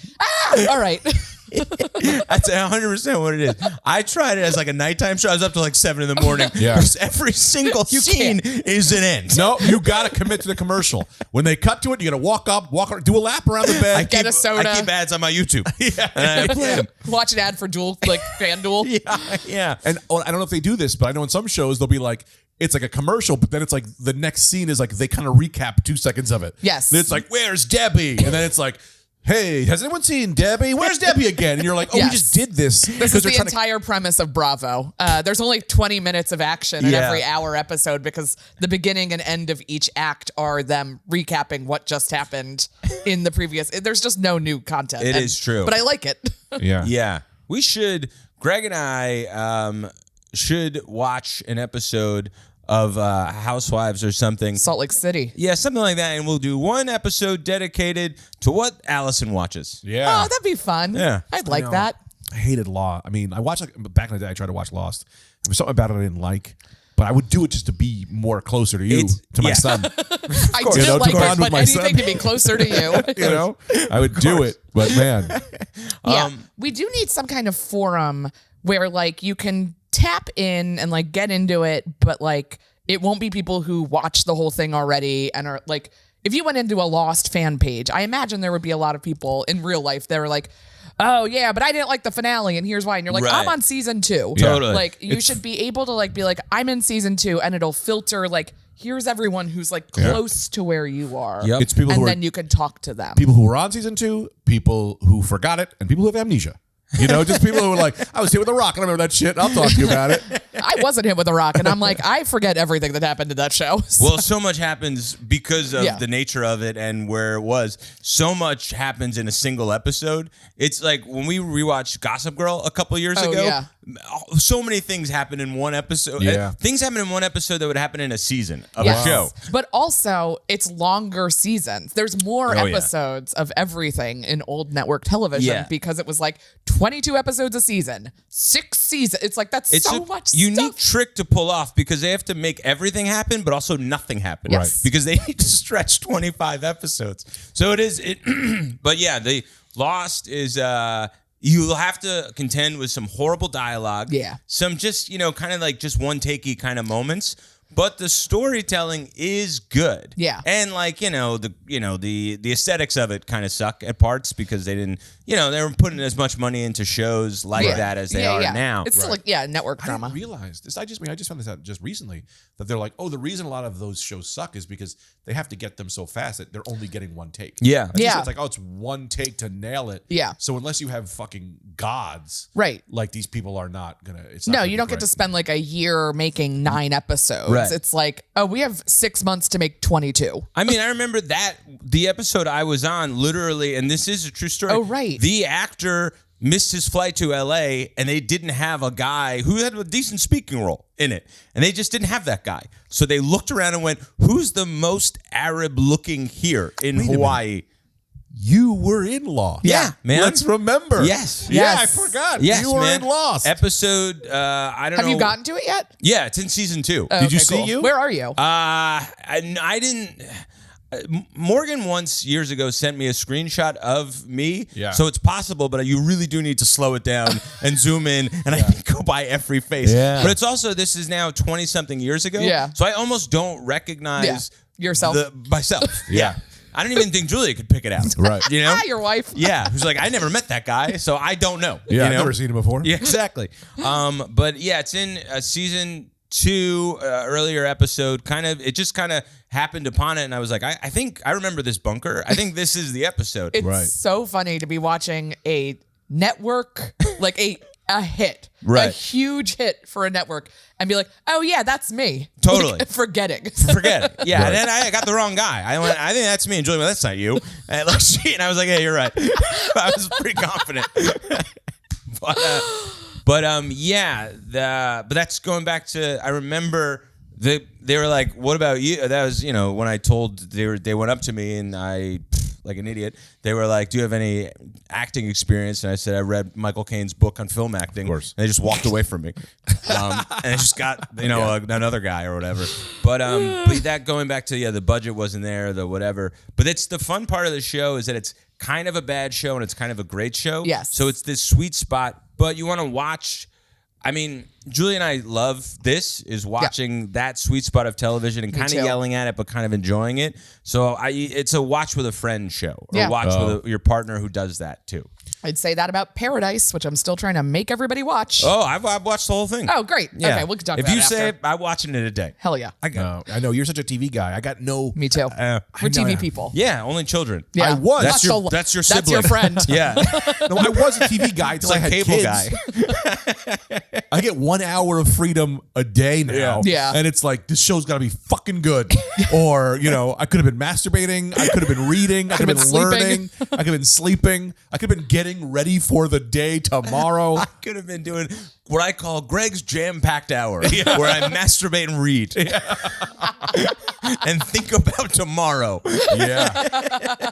C: all right.
B: That's 100% what it is. I tried it as like a nighttime show. I was up to like 7 in the morning.
A: Yeah.
B: Because every single scene is an end.
A: No, you got to commit to the commercial. When they cut to it, you got to walk up, do a lap around the bed.
C: Get a soda.
B: I keep ads on my YouTube. And I play 'em.
C: Watch an ad for Dual like FanDuel.
B: Yeah.
A: And I don't know if they do this, but I know in some shows they'll be like, it's like a commercial, but then it's like the next scene is like they kind of recap 2 seconds of it.
C: Yes.
A: Then it's like, where's Debbie? And then it's like, hey, has anyone seen Debbie? Where's Debbie again? And you're like, oh,
C: Yes.
A: we just did this.
C: This is the entire premise of Bravo. There's only 20 minutes of action in
B: Yeah.
C: every hour episode because the beginning and end of each act are them recapping what just happened in the previous. There's just no new content.
B: It is true.
C: But I like it.
A: Yeah.
B: Yeah. We should, Greg and I should watch an episode of Housewives or something.
C: Salt Lake City.
B: Yeah, something like that. And we'll do one episode dedicated to what Allison watches.
A: Yeah.
C: Oh, that'd be fun.
B: Yeah.
C: I'd like
A: know.
C: that.
A: I hated Law. I mean, I watched like back in the day. I tried to watch Lost. There was something about it I didn't like, but I would do it just to be more closer to you, to my
B: yeah.
A: son.
C: I
A: You
C: didn't
A: know, to
C: like
A: go on
C: it,
A: with
C: but
A: my
C: anything
A: son.
C: to be closer to you.
A: You know, I would do it, but man,
C: Yeah, we do need some kind of forum where like you can tap in and like get into it, but like it won't be people who watch the whole thing already and are like, if you went into a Lost fan page, I imagine there would be a lot of people in real life that are like, oh yeah, but I didn't like the finale and here's why. And you're like,
B: Right.
C: I'm on season 2.
B: Totally.
C: Like you should be able to like be like, I'm in season 2 and it'll filter like, here's everyone who's like close to where you are.
B: Yep.
A: it's people
C: And
A: who
C: then
A: are
C: you can talk to them.
A: people who were on season 2, people who forgot it, and people who have amnesia. You know, just people who were like, I was hit with a rock. I don't remember that shit. I'll talk to you about it.
C: I wasn't hit with a rock and I'm like, I forget everything that happened in that show.
B: Well, so much happens because of
C: Yeah.
B: the nature of it and where it was. So much happens in a single episode. It's like when we rewatched Gossip Girl a couple years
C: Oh,
B: ago.
C: yeah.
B: So many things happen in one episode.
A: Yeah.
B: Things happen in one episode that would happen in a season of
C: Yes.
B: a show.
C: But also, it's longer seasons. There's more
B: Oh, yeah.
C: episodes of everything in old network television
B: Yeah.
C: because it was like 22 episodes a season, 6 seasons. It's like that's
B: It's
C: so
B: a
C: much
B: unique
C: stuff.
B: trick to pull off because they have to make everything happen, but also nothing happen.
C: Yes. Right.
B: Because they need to stretch 25 episodes. So it is. But yeah, the Lost is. You'll have to contend with some horrible dialogue.
C: Yeah.
B: Some just kind of like just one takey kind of moments. But the storytelling is good.
C: Yeah.
B: And like, the aesthetics of it kind of suck at parts because they didn't, they weren't putting as much money into shows like that as they are now.
C: It's still like, network
A: I
C: drama.
A: didn't realize this. I just found this out just recently that they're like, oh, the reason a lot of those shows suck is because they have to get them so fast that they're only getting one take.
B: Yeah.
A: That's just-
C: Yeah.
A: It's like, oh, it's one take to nail it.
C: Yeah.
A: So unless you have fucking gods,
C: Right.
A: like these people are not gonna. It's not
C: No,
A: gonna
C: you
A: be
C: don't get to
A: great.
C: spend like a year making 9 episodes.
B: Right.
C: It's like, oh, we have 6 months to make 22.
B: I mean, I remember that the episode I was on, literally, and this is a true story.
C: Oh, right.
B: The actor missed his flight to LA, and they didn't have a guy who had a decent speaking role in it, and they just didn't have that guy. So they looked around and went, "Who's the most Arab looking here in
A: Wait a
B: Hawaii?"
A: You were in Lost.
B: Yeah, man.
A: Let's remember.
B: Yes.
A: Yeah, I
C: Yes.
A: forgot.
B: Yes,
A: you were
B: man.
A: in Lost.
B: Episode, I don't know.
C: Have you gotten to it yet?
B: Yeah, it's in season 2.
C: Oh,
A: Did you
C: okay,
A: see
C: cool.
A: you?
C: Where are you?
B: I didn't. Morgan once years ago sent me a screenshot of me.
A: Yeah.
B: So it's possible, but you really do need to slow it down and zoom in, and I think go by every face.
A: Yeah.
B: But it's also, this is now 20 something years ago.
C: Yeah.
B: So I almost don't recognize
C: Yourself.
B: myself. Yeah. I don't even think Julia could pick it out.
A: Right.
B: You know?
C: Your wife.
B: Yeah. Who's like, I never met that guy, so I don't know.
A: Yeah, I've
B: you know?
A: never seen him before.
B: Yeah, exactly. But yeah, it's in season 2, earlier episode. It just kind of happened upon it, and I was like, I think I remember this bunker. I think this is the episode.
C: It's
A: Right.
C: so funny to be watching a network, like a hit,
B: Right.
C: a huge hit for a network, and be like, oh yeah, that's me.
B: Totally.
C: Like, forgetting.
B: Forget it. Yeah,
A: Right.
B: and then I got the wrong guy. I think that's me. And Julie went, that's not you. And I was like, yeah, you're right. I was pretty confident. But that's going back to, I remember they were like, what about you? That was, when I told, they went up to me and like an idiot. They were like, "Do you have any acting experience?" And I said, "I read Michael Caine's book on film acting." Of
A: course.
B: And they just walked away from me, and I just got another guy or whatever. But that going back to the budget wasn't there, the whatever. But it's the fun part of the show is that it's kind of a bad show and it's kind of a great show.
C: Yes.
B: So it's this sweet spot, but you want to watch. I mean, Julie and I love this, is watching that sweet spot of television and kind of yelling at it, but kind of enjoying it. So it's a watch with a friend show, or watch with your partner who does that too.
C: I'd say that about Paradise, which I'm still trying to make everybody watch.
B: Oh, I've watched the whole thing.
C: Oh, great.
B: Yeah.
C: Okay, we can talk
B: if
C: about it
B: you say
C: after.
B: it, I'm watching it a day.
C: Hell yeah.
A: I know you're such a TV guy. I got no.
C: Me too. We're TV people.
B: Yeah, only children.
C: Yeah.
A: I was.
B: That's your
C: That's
B: sibling.
C: your friend.
B: Yeah.
A: No, I was a TV guy until I had
B: cable
A: kids.
B: guy.
A: I get 1 hour of freedom a day now.
C: Yeah.
A: And it's like, this show's got to be fucking good. Or, I could have been masturbating. I could have been reading. I could have been learning. I could have been sleeping. I could have been getting ready for the day tomorrow.
B: I could have been doing what I call Greg's jam-packed hour, where I masturbate and read. And think about tomorrow.
A: Yeah.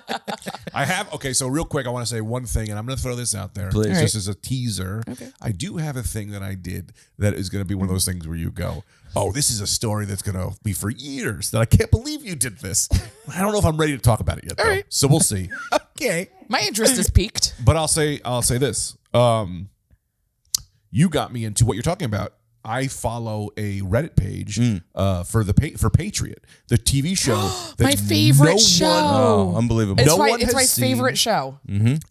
A: Okay, so real quick, I want to say one thing, and I'm going to throw this out there.
B: Please.
A: Just as a teaser. Okay. I do have a thing that I did that is going to be one of those things where you go, oh, this is a story that's going to be for years, that I can't believe you did this. I don't know if I'm ready to talk about it yet, though.
C: right.
A: So we'll see.
B: Okay.
C: My interest is piqued.
A: But I'll say this. You got me into what you're talking about. I follow a Reddit page for Patriot, the TV show. That
C: My favorite show.
B: Oh, unbelievable.
C: It's my favorite show.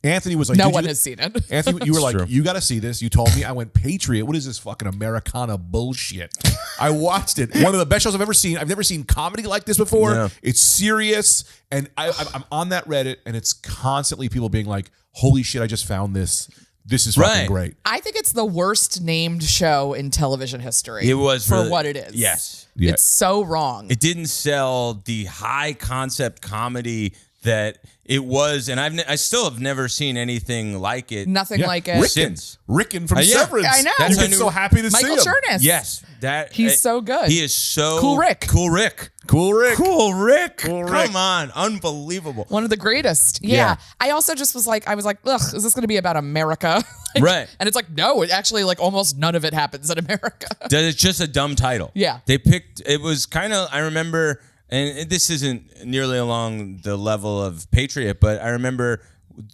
A: Anthony was like,
C: No one has seen it.
A: Anthony, you were like,
B: true.
A: you got to see this. You told me. I went, Patriot. What is this fucking Americana bullshit? I watched it. One of the best shows I've ever seen. I've never seen comedy like this before.
B: Yeah.
A: It's serious, and I'm on that Reddit, and it's constantly people being like, "Holy shit! I just found this. This is fucking great."
C: I think it's the worst named show in television history.
B: It was
C: for what it is.
B: Yes.
A: Yeah.
C: It's so wrong.
B: It didn't sell the high concept comedy that it was, and I still have never seen anything like it.
C: Nothing
A: Yeah.
C: like it.
B: Since.
A: Rickon from
B: Yeah.
A: Severance.
C: I know.
B: That's
A: You
B: how I
A: get
B: knew-
A: so happy to
C: Michael
A: see him.
C: Chernus.
B: Yes,
C: He's so good.
B: He is so
C: Cool Rick.
B: Cool Rick.
A: Cool Rick.
B: Cool Rick.
A: Cool Rick.
B: Come on, unbelievable.
C: One of the greatest. Yeah. I also just was like, ugh, is this going to be about America? Like,
B: Right.
C: And it's like, no, it actually, like, almost none of it happens in America.
B: It's just a dumb title.
C: Yeah.
B: They picked, it was kind of, I remember, and this isn't nearly along the level of Patriot, but I remember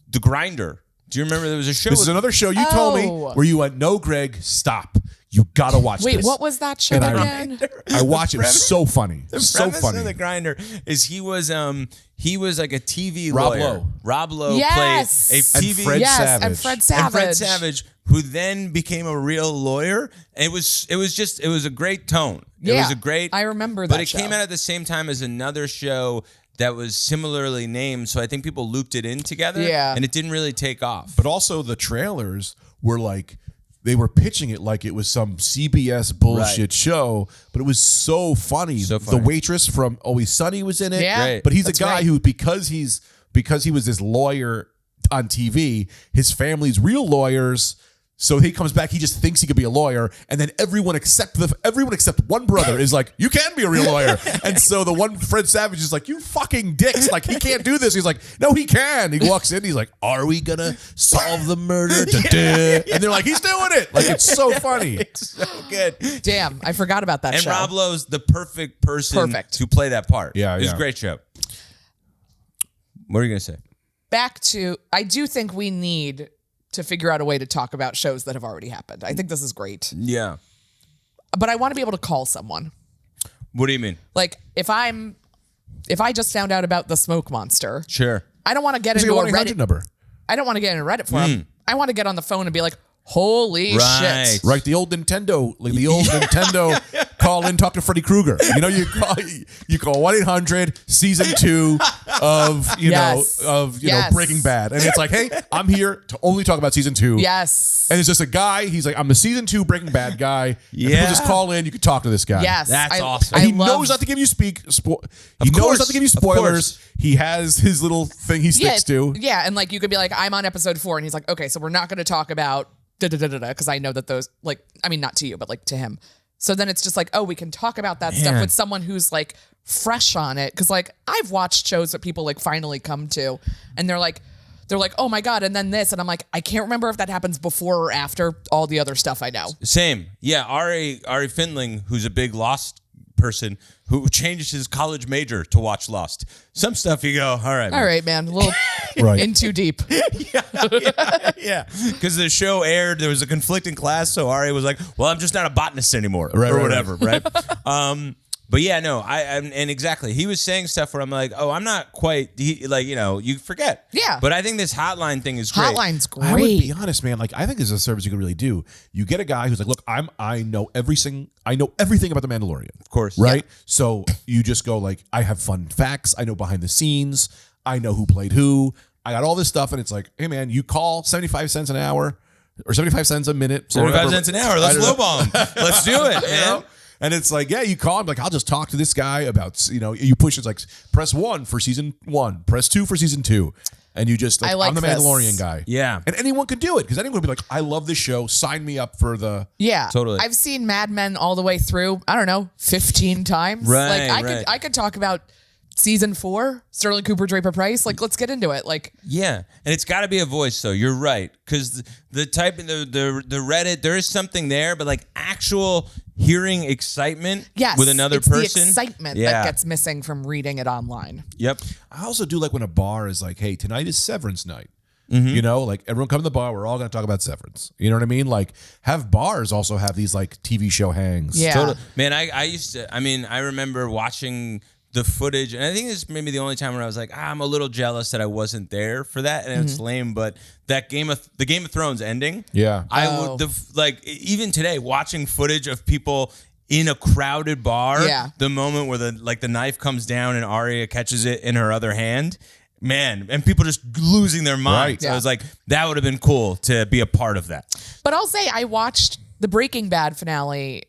B: The Grinder. Do you remember there was a show?
A: This is another show you told me
C: Oh.
A: where you went, no, Greg, stop. You gotta watch
C: Wait,
A: this.
C: what was that show
A: And
C: again?
A: I watch it. It's so funny.
B: The
A: So
B: premise
A: funny.
B: of The Grinder is he was like a TV
A: Rob
B: lawyer.
A: Lowe.
B: Rob Lowe
C: Yes.
B: played a TV
A: Fred
C: yes,
A: Savage.
C: and Fred
B: and
C: Savage.
B: Fred Savage, who then became a real lawyer. And it was a great tone. It
C: Yeah,
B: was a great.
C: I remember
B: but
C: that
B: it came
C: show.
B: out at the same time as another show that was similarly named. So I think people looped it in together.
C: Yeah.
B: And it didn't really take off.
A: But also the trailers were like, they were pitching it like it was some CBS bullshit
B: Right.
A: show, but it was so funny.
B: So funny.
A: The waitress from Always Sunny was in it.
C: Yeah.
B: Right.
A: But he's
C: That's
A: a guy
C: right.
A: who, because he was this lawyer on TV, his family's real lawyers. So he comes back, he just thinks he could be a lawyer, and then everyone except one brother is like, you can be a real lawyer. And so the one Fred Savage is like, you fucking dicks, like he can't do this. He's like, no, he can. He walks in, he's like, are we gonna solve the murder? And they're like, he's doing it. Like, it's so funny.
B: It's so good.
C: Damn, I forgot about that
B: And
C: show.
B: Rob Lowe's the perfect person to play that part.
A: Yeah,
B: It was
A: yeah.
B: a great show. What are you going to say?
C: Back to, I do think we need to figure out a way to talk about shows that have already happened. I think this is great.
B: Yeah.
C: But I want to be able to call someone.
B: What do you mean?
C: Like, if I just found out about the smoke monster,
B: Sure.
C: I don't want to get
A: It's
C: into
A: like
C: a
A: a 1-800
C: Reddit.
A: number.
C: I don't want to get into Reddit for him. I want to get on the phone and be like, holy
B: Right.
C: shit.
A: Right, the old Nintendo, Nintendo call in, talk to Freddy Krueger. You know, you call 1-800 season 2 of
C: Yes.
A: Breaking Bad, and it's like, hey, I'm here to only talk about season 2.
C: Yes.
A: And it's just a guy. He's like, I'm the season 2 Breaking Bad guy. And
B: Yeah.
A: people just call in. You can talk to this guy.
C: Yes.
B: That's awesome.
A: And
C: I
A: he
C: love,
A: knows not to give you He knows
B: course.
A: not to give you
B: Of course.
A: spoilers. He has his little thing he sticks to.
C: Yeah, and like you could be like, I'm on episode 4, and he's like, okay, so we're not going to talk about because I know that those, like, I mean, not to you, but like to him. So then it's just like, oh, we can talk about that stuff with someone who's like fresh on it. Cause like I've watched shows that people like finally come to and they're like, oh my God. And then this, and I'm like, I can't remember if that happens before or after all the other stuff I know.
B: Same. Yeah. Ari Findling, who's a big Lost person who changed his college major to watch Lost. Some stuff you go, all right,
C: man, a little in too deep.
B: Yeah. Because the show aired, there was a conflicting class, so Ari was like, well, I'm just not a botanist anymore, or whatever, right? But yeah, no, and exactly. He was saying stuff where I'm like, oh, I'm not quite, you forget.
C: Yeah.
B: But I think this hotline thing is great.
C: Hotline's great.
A: I would be honest, man. Like, I think this is a service you can really do. You get a guy who's like, look, I know everything about the Mandalorian.
B: Of course.
A: Right? Yeah. So you just go like, I have fun facts. I know behind the scenes. I know who played who. I got all this stuff. And it's like, hey, man, you call 75 cents an hour or 75 cents a minute.
B: 75 cents an hour. Let's lowball him. Let's do it, man.
A: And it's like, yeah, you call him, like, I'll just talk to this guy about, you push it's like, press 1 for season 1, press 2 for season 2. And you just, like, I'm the Mandalorian guy.
B: Yeah.
A: And anyone can do it because anyone would be like, I love this show. Sign me up for the.
C: Yeah.
B: Totally.
C: I've seen Mad Men all the way through, I don't know, 15 times.
B: Right.
C: Like, I could talk about season 4, Sterling Cooper, Draper Price. Like, let's get into it. Like,
B: yeah, and it's got to be a voice, though. You're right, because the type in the Reddit, there is something there, but like actual hearing excitement with another person,
C: the excitement that gets missing from reading it online.
B: Yep.
A: I also do like when a bar is like, hey, tonight is Severance night. Mm-hmm. Like everyone come to the bar, we're all going to talk about Severance. You know what I mean? Like have bars also have these like TV show hangs.
C: Yeah.
B: Totally. Man, I remember watching the footage, and I think this is maybe the only time where I was like, I'm a little jealous that I wasn't there for that, and it's lame. But that the Game of Thrones ending, even today, watching footage of people in a crowded bar, the moment where the knife comes down and Arya catches it in her other hand, man, and people just losing their minds. Right. I was like, that would have been cool to be a part of that.
C: But I'll say I watched the Breaking Bad finale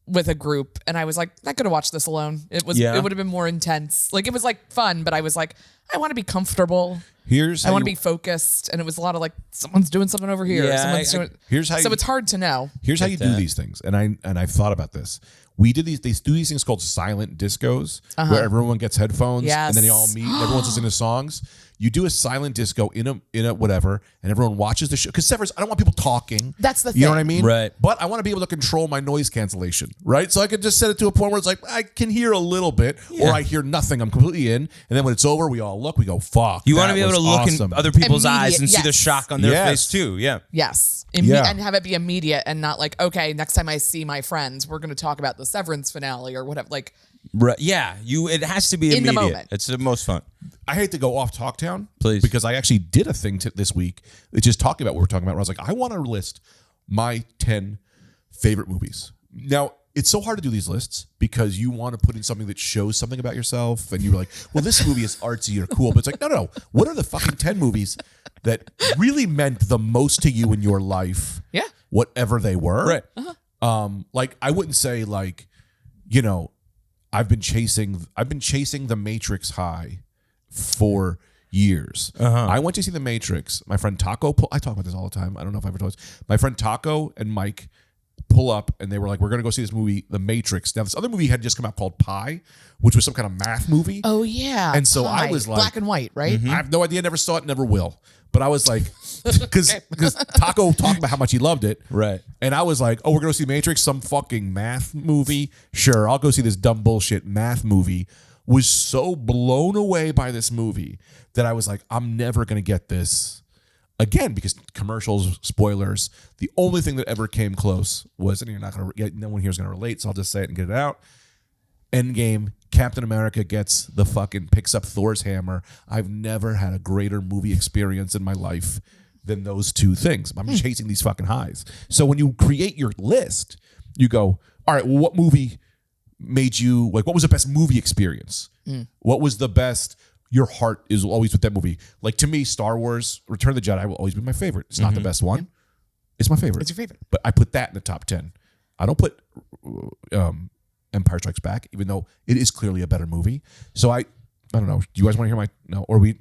C: with a group, and I was like, I could have watched this alone. It would have been more intense. Like, it was like fun, but I was like, I want to be comfortable. I want to be focused, and it was a lot of like, someone's doing something over here.
A: Yeah,
C: so it's hard to know.
A: Here's how you do these things, and I've thought about this. We did these. They do these things called silent discos, where everyone gets headphones, and then they all meet. And everyone's listening to songs. You do a silent disco in a whatever, and everyone watches the show. Because Severance, I don't want people talking.
C: That's the thing.
A: You know what I mean?
B: Right.
A: But I want to be able to control my noise cancellation, right? So I could just set it to a point where it's like, I can hear a little bit, or I hear nothing. I'm completely in. And then when it's over, we all look, we go, fuck.
B: You want to be able to look in other people's eyes and see the
C: yes.
B: shock on their face too. Yeah.
C: Yes. And have it be immediate and not like, okay, next time I see my friends, we're going to talk about the Severance finale or whatever. Like,
B: right. Yeah. It has to be
C: in
B: immediate.
C: The moment.
B: It's the most fun.
A: I hate to go off Talktown,
B: please,
A: because I actually did a thing this week. It's just talking about what we're talking about. Where I was like, I want to list my 10 favorite movies. Now, it's so hard to do these lists because you want to put in something that shows something about yourself, and you're like, well, this movie is artsy or cool, but it's like, no. What are the fucking 10 movies that really meant the most to you in your life?
C: Yeah,
A: whatever they were.
B: Right.
A: Like I wouldn't say like, I've been chasing The Matrix high for years. I went to see The Matrix. My friend Taco, I talk about this all the time. I don't know if I ever told this. My friend Taco and Mike pull up, and they were like, we're going to go see this movie, The Matrix. Now, this other movie had just come out called Pi, which was some kind of math movie.
C: Oh, yeah.
A: And so
C: Pi.
A: I was like...
C: Black and white, right?
A: I have no idea. Never saw it. Never will. But I was like... Because Taco talked about how much he loved it.
B: Right.
A: And I was like, oh, we're going to see Matrix, some fucking math movie? Sure, I'll go see this dumb bullshit math movie. Was so blown away by this movie that I was like, I'm never going to get this again, because commercials, spoilers. The only thing that ever came close was, and you're not going to, no one here is going to relate, so I'll just say it and get it out. Endgame, Captain America picks up Thor's hammer. I've never had a greater movie experience in my life than those two things. I'm chasing these fucking highs. So when you create your list, you go, all right, well, what movie made you, like, what was the best movie experience? What was the best, your heart is always with that movie. Like, to me, Star Wars, Return of the Jedi will always be my favorite. It's not the best one. It's my favorite.
C: It's your favorite.
A: But I put that in the top 10. I don't put Empire Strikes Back, even though it is clearly a better movie. So I don't know. Do you guys want to hear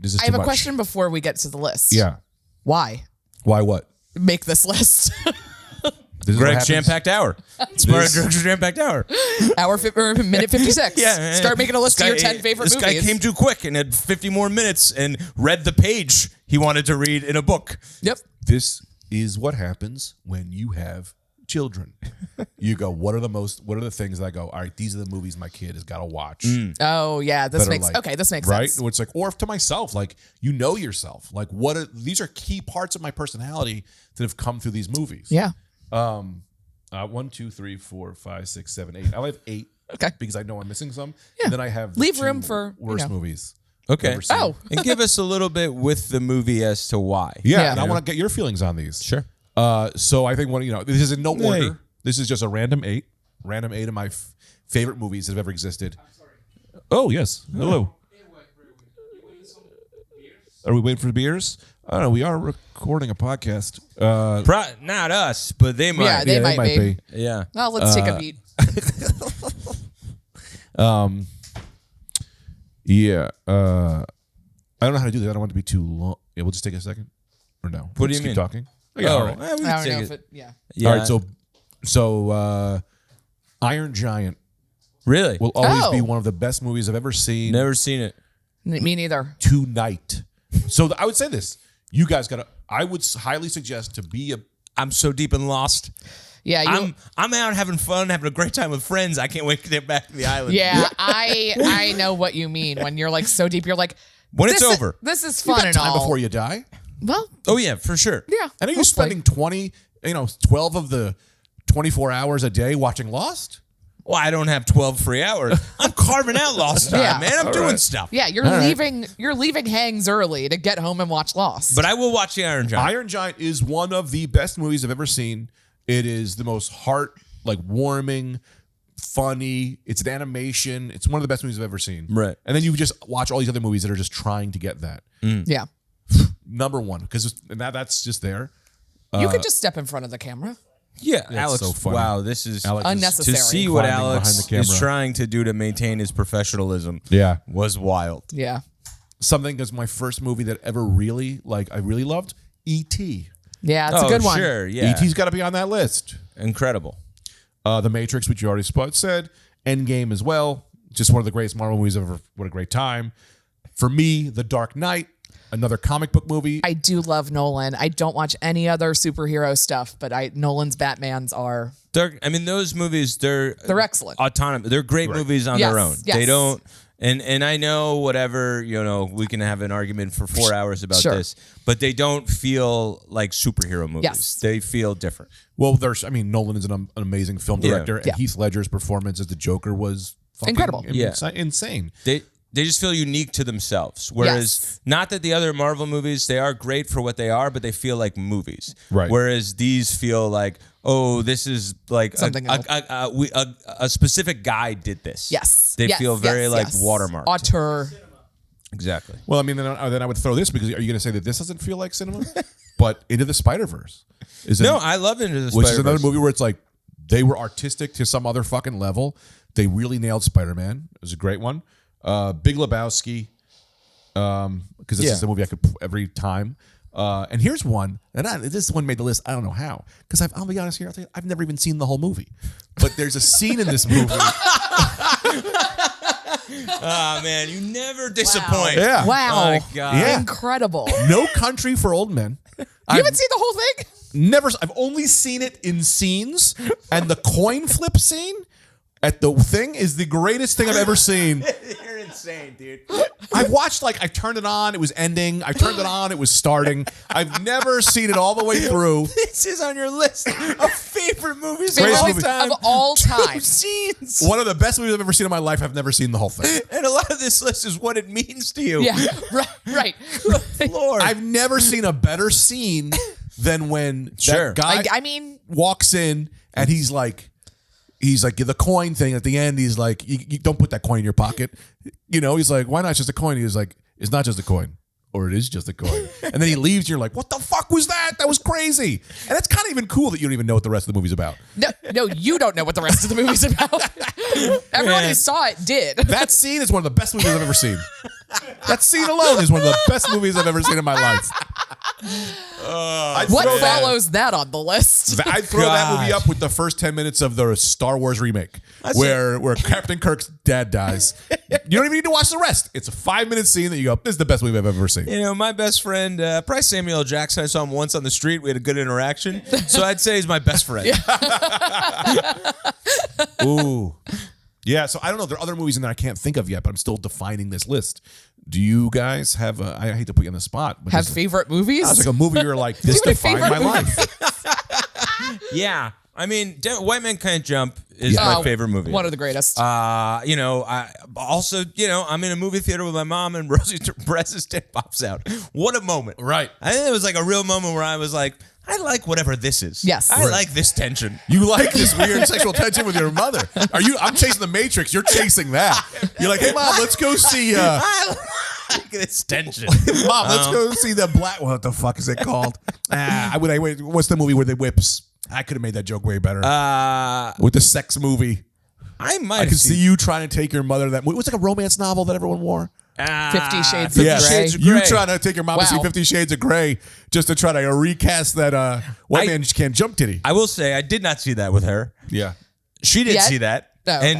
A: is this
C: I
A: too
C: have
A: much?
C: a question before we get to the list.
A: Yeah.
C: Why?
A: Why what?
C: Make this list.
A: This is what
B: Greg's
A: happens.
B: jam-packed hour. Smart Greg's jam-packed hour.
C: Minute 56.
B: Yeah,
C: Start making a list of your 10 favorite
B: this
C: movies.
B: This guy came too quick and had 50 more minutes and read the page he wanted to read in a book.
C: Yep.
A: This is what happens when you have children. You go, what are the things that I go, all right, these are the movies my kid has got to watch.
C: Oh yeah, this
A: That are
C: makes
A: like-
C: this makes
A: right?
C: sense.
A: It's like, or to myself, like, you know yourself. Like, these are key parts of my personality that have come through these movies.
C: Yeah.
A: 1, 2, 3, 4, 5, 6, 7, 8. I have 8.
C: Okay.
A: Because I know I'm missing some.
C: Yeah.
A: And then I have the
C: Leave
A: 2
C: room for,
A: worst movies.
B: Okay.
A: I've ever seen.
C: Oh.
B: And give us a little bit with the movie as to why.
A: Yeah,
C: Yeah.
A: and I want to get your feelings on these.
B: Sure.
A: So I think this is in no
B: Hey.
A: order. This is just a random 8 of my favorite movies that have ever existed. Oh yes, hello. Are we waiting for beers? I don't know. We are recording a podcast.
B: Not us, but they might.
C: Yeah, they might be.
B: Yeah.
C: Well, let's take a beat.
A: Yeah. I don't know how to do that. I don't want it to be too long. Yeah, we'll just take a second. Or no?
B: What do
A: Just
B: you
A: keep
B: mean?
A: talking. Yeah, all right.
B: we
C: I
B: can
C: don't
B: take
C: know
B: it.
C: if it. Yeah.
B: Yeah.
A: All right. So Iron Giant
B: really?
A: will always
C: Oh.
A: be one of the best movies I've ever seen.
B: Never seen it.
C: Me neither.
A: Tonight. So I would say this. You guys got to. I would highly suggest to be a.
B: I'm so deep and lost.
C: Yeah.
B: I'm out having fun, having a great time with friends. I can't wait to get back to the island.
C: Yeah, I know what you mean when you're like so deep. You're like,
B: When it's
C: this is-
B: over.
C: This is
A: You
C: fun
A: got
C: and
A: time
C: all.
A: before you die.
C: Well,
B: Oh yeah, for sure.
C: yeah.
A: And are you
C: hopefully.
A: spending 12 of the 24 hours a day watching Lost?
B: Well, I don't have 12 free hours. I'm carving out lost time,
C: Yeah.
B: man. I'm doing stuff.
C: Yeah, you're leaving. You're leaving hangs early to get home and watch Lost.
B: But I will watch the Iron Giant.
A: Iron Giant is one of the best movies I've ever seen. It is the most warming, funny. It's an animation. It's one of the best movies I've ever seen.
B: Right.
A: And then you just watch all these other movies that are just trying to get that.
C: yeah,
A: Number one, because that's just there.
C: you could just step in front of the camera.
B: Yeah, Alex.
A: so funny.
B: Wow, this is
A: Alex is
C: Unnecessary.
B: to see what
A: climbing behind
B: Alex
A: the camera.
B: is trying to do to maintain his professionalism.
A: Yeah.
B: Was wild.
C: Yeah.
A: Something that's my first movie that ever really, I really loved, E.T.
C: Yeah, it's a good one.
B: Sure, yeah.
A: E.T.'s got to be on that list.
B: Incredible.
A: The Matrix, which you already said. Endgame as well. Just one of the greatest Marvel movies ever. What a great time. For me, The Dark Knight, another comic book movie.
C: I do love Nolan. I don't watch any other superhero stuff, but Nolan's Batmans are
B: Those movies, they're
C: excellent.
B: autonomous. They're great movies on
C: Yes,
B: their own.
C: yes.
B: They don't. And I know whatever, we can have an argument for 4 hours about
C: Sure.
B: this, but they don't feel like superhero movies.
C: Yes.
B: They feel different.
A: Well, Nolan is an amazing film director, and
C: Yeah.
A: Heath Ledger's performance as the Joker was fucking
C: Incredible.
A: insane.
B: They just feel unique to themselves. Whereas,
C: Yes.
B: not that the other Marvel movies, they are great for what they are, but they feel like movies.
A: Right.
B: Whereas these feel like, oh, this is like
C: Something else.
B: a specific guy did this.
C: Yes.
B: They
C: Yes,
B: feel very
C: yes,
B: like
C: yes.
B: watermarked.
C: Auteur.
B: Exactly.
A: Well, then I would throw this because are you going to say that this doesn't feel like cinema? But Into the Spider-Verse is
B: No, I love Into the
A: which is another
B: Spider-Verse.
A: movie where it's like they were artistic to some other fucking level. They really nailed Spider-Man. It was a great one. Big Lebowski, because this is a movie I could every time. And here's one, and this one made the list. I don't know how, because I'll be honest here. I've never even seen the whole movie, but there's a scene in this movie.
B: Oh, man, you never disappoint.
A: Yeah.
C: Wow.
B: Oh, my God.
A: Yeah.
C: Incredible.
A: No Country for Old Men.
C: You haven't seen the whole thing?
A: I've only seen it in scenes, and the coin flip scene at the thing is the greatest thing I've ever seen.
B: You're insane, dude.
A: I've watched, I turned it on, it was ending. I turned it on, it was starting. I've never seen it all the way through.
B: This is on your list of favorite movies
A: Greatest
B: of all
A: movie.
B: time.
C: Of all time.
B: Scenes.
A: One of the best movies I've ever seen in my life. I've never seen the whole thing.
B: And a lot of this list is what it means to you.
C: Yeah. Right.
B: Lord.
A: I've never seen a better scene than when
B: Sure.
A: that guy
C: I mean,
A: walks in and he's like the coin thing at the end. He's like, you don't put that coin in your pocket. He's like, why not just a coin? He's like, it's not just a coin, or it is just a coin. And then he leaves. And you're like, what the fuck was that? That was crazy. And that's kind of even cool that you don't even know what the rest of the movie's about.
C: no, you don't know what the rest of the movie's about. Everyone who saw it did.
A: That scene is one of the best movies I've ever seen. That scene alone is one of the best movies I've ever seen in my life. I'd
C: What
A: throw that-
C: follows that on the list?
A: I'd throw that movie
B: God.
A: up with the first 10 minutes of the Star Wars remake, where Captain Kirk's dad dies. You don't even need to watch the rest. It's a 5-minute scene that you go, this is the best movie I've ever seen.
B: You know, my best friend, probably Samuel L. Jackson. I saw him once on the street. We had a good interaction. So I'd say he's my best friend.
A: Ooh. Yeah, so I don't know. There are other movies in there I can't think of yet, but I'm still defining this list. Do you guys have I hate to put you on the spot. But
C: Have favorite movies?
A: it's like a movie you're like, this
C: Do you have a
A: defined my
C: favorite
A: life.
B: Yeah. I mean, White Man Can't Jump is my favorite movie.
C: One of the greatest.
B: You know, I also, you know, I'm in a movie theater with my mom and Rosie Perez's dick pops out. What a moment.
A: Right.
B: I think it was like a real moment where I was like, I like whatever this is.
C: Yes.
B: I like this tension.
A: You like this weird sexual tension with your mother. I'm chasing the Matrix. You're chasing that. You're like, hey, Mom, let's go see...
B: I like this tension.
A: Mom, let's go see the black... What the fuck is it called? Wait, what's the movie where they whips? I could have made that joke way better. With the sex movie.
B: I might
A: I can see you trying to take your mother that... What's like a romance novel that everyone wore?
C: 50 Shades of
A: Yes.
C: Grey.
B: Shades of
A: You
B: Grey.
A: trying to take your mom to see
C: Wow.
A: 50 Shades of Grey just to try to recast that White Man Can't Jump titty.
B: I will say I did not see that with her.
A: Yeah.
B: She did
C: Yet?
B: see that
C: Oh, okay.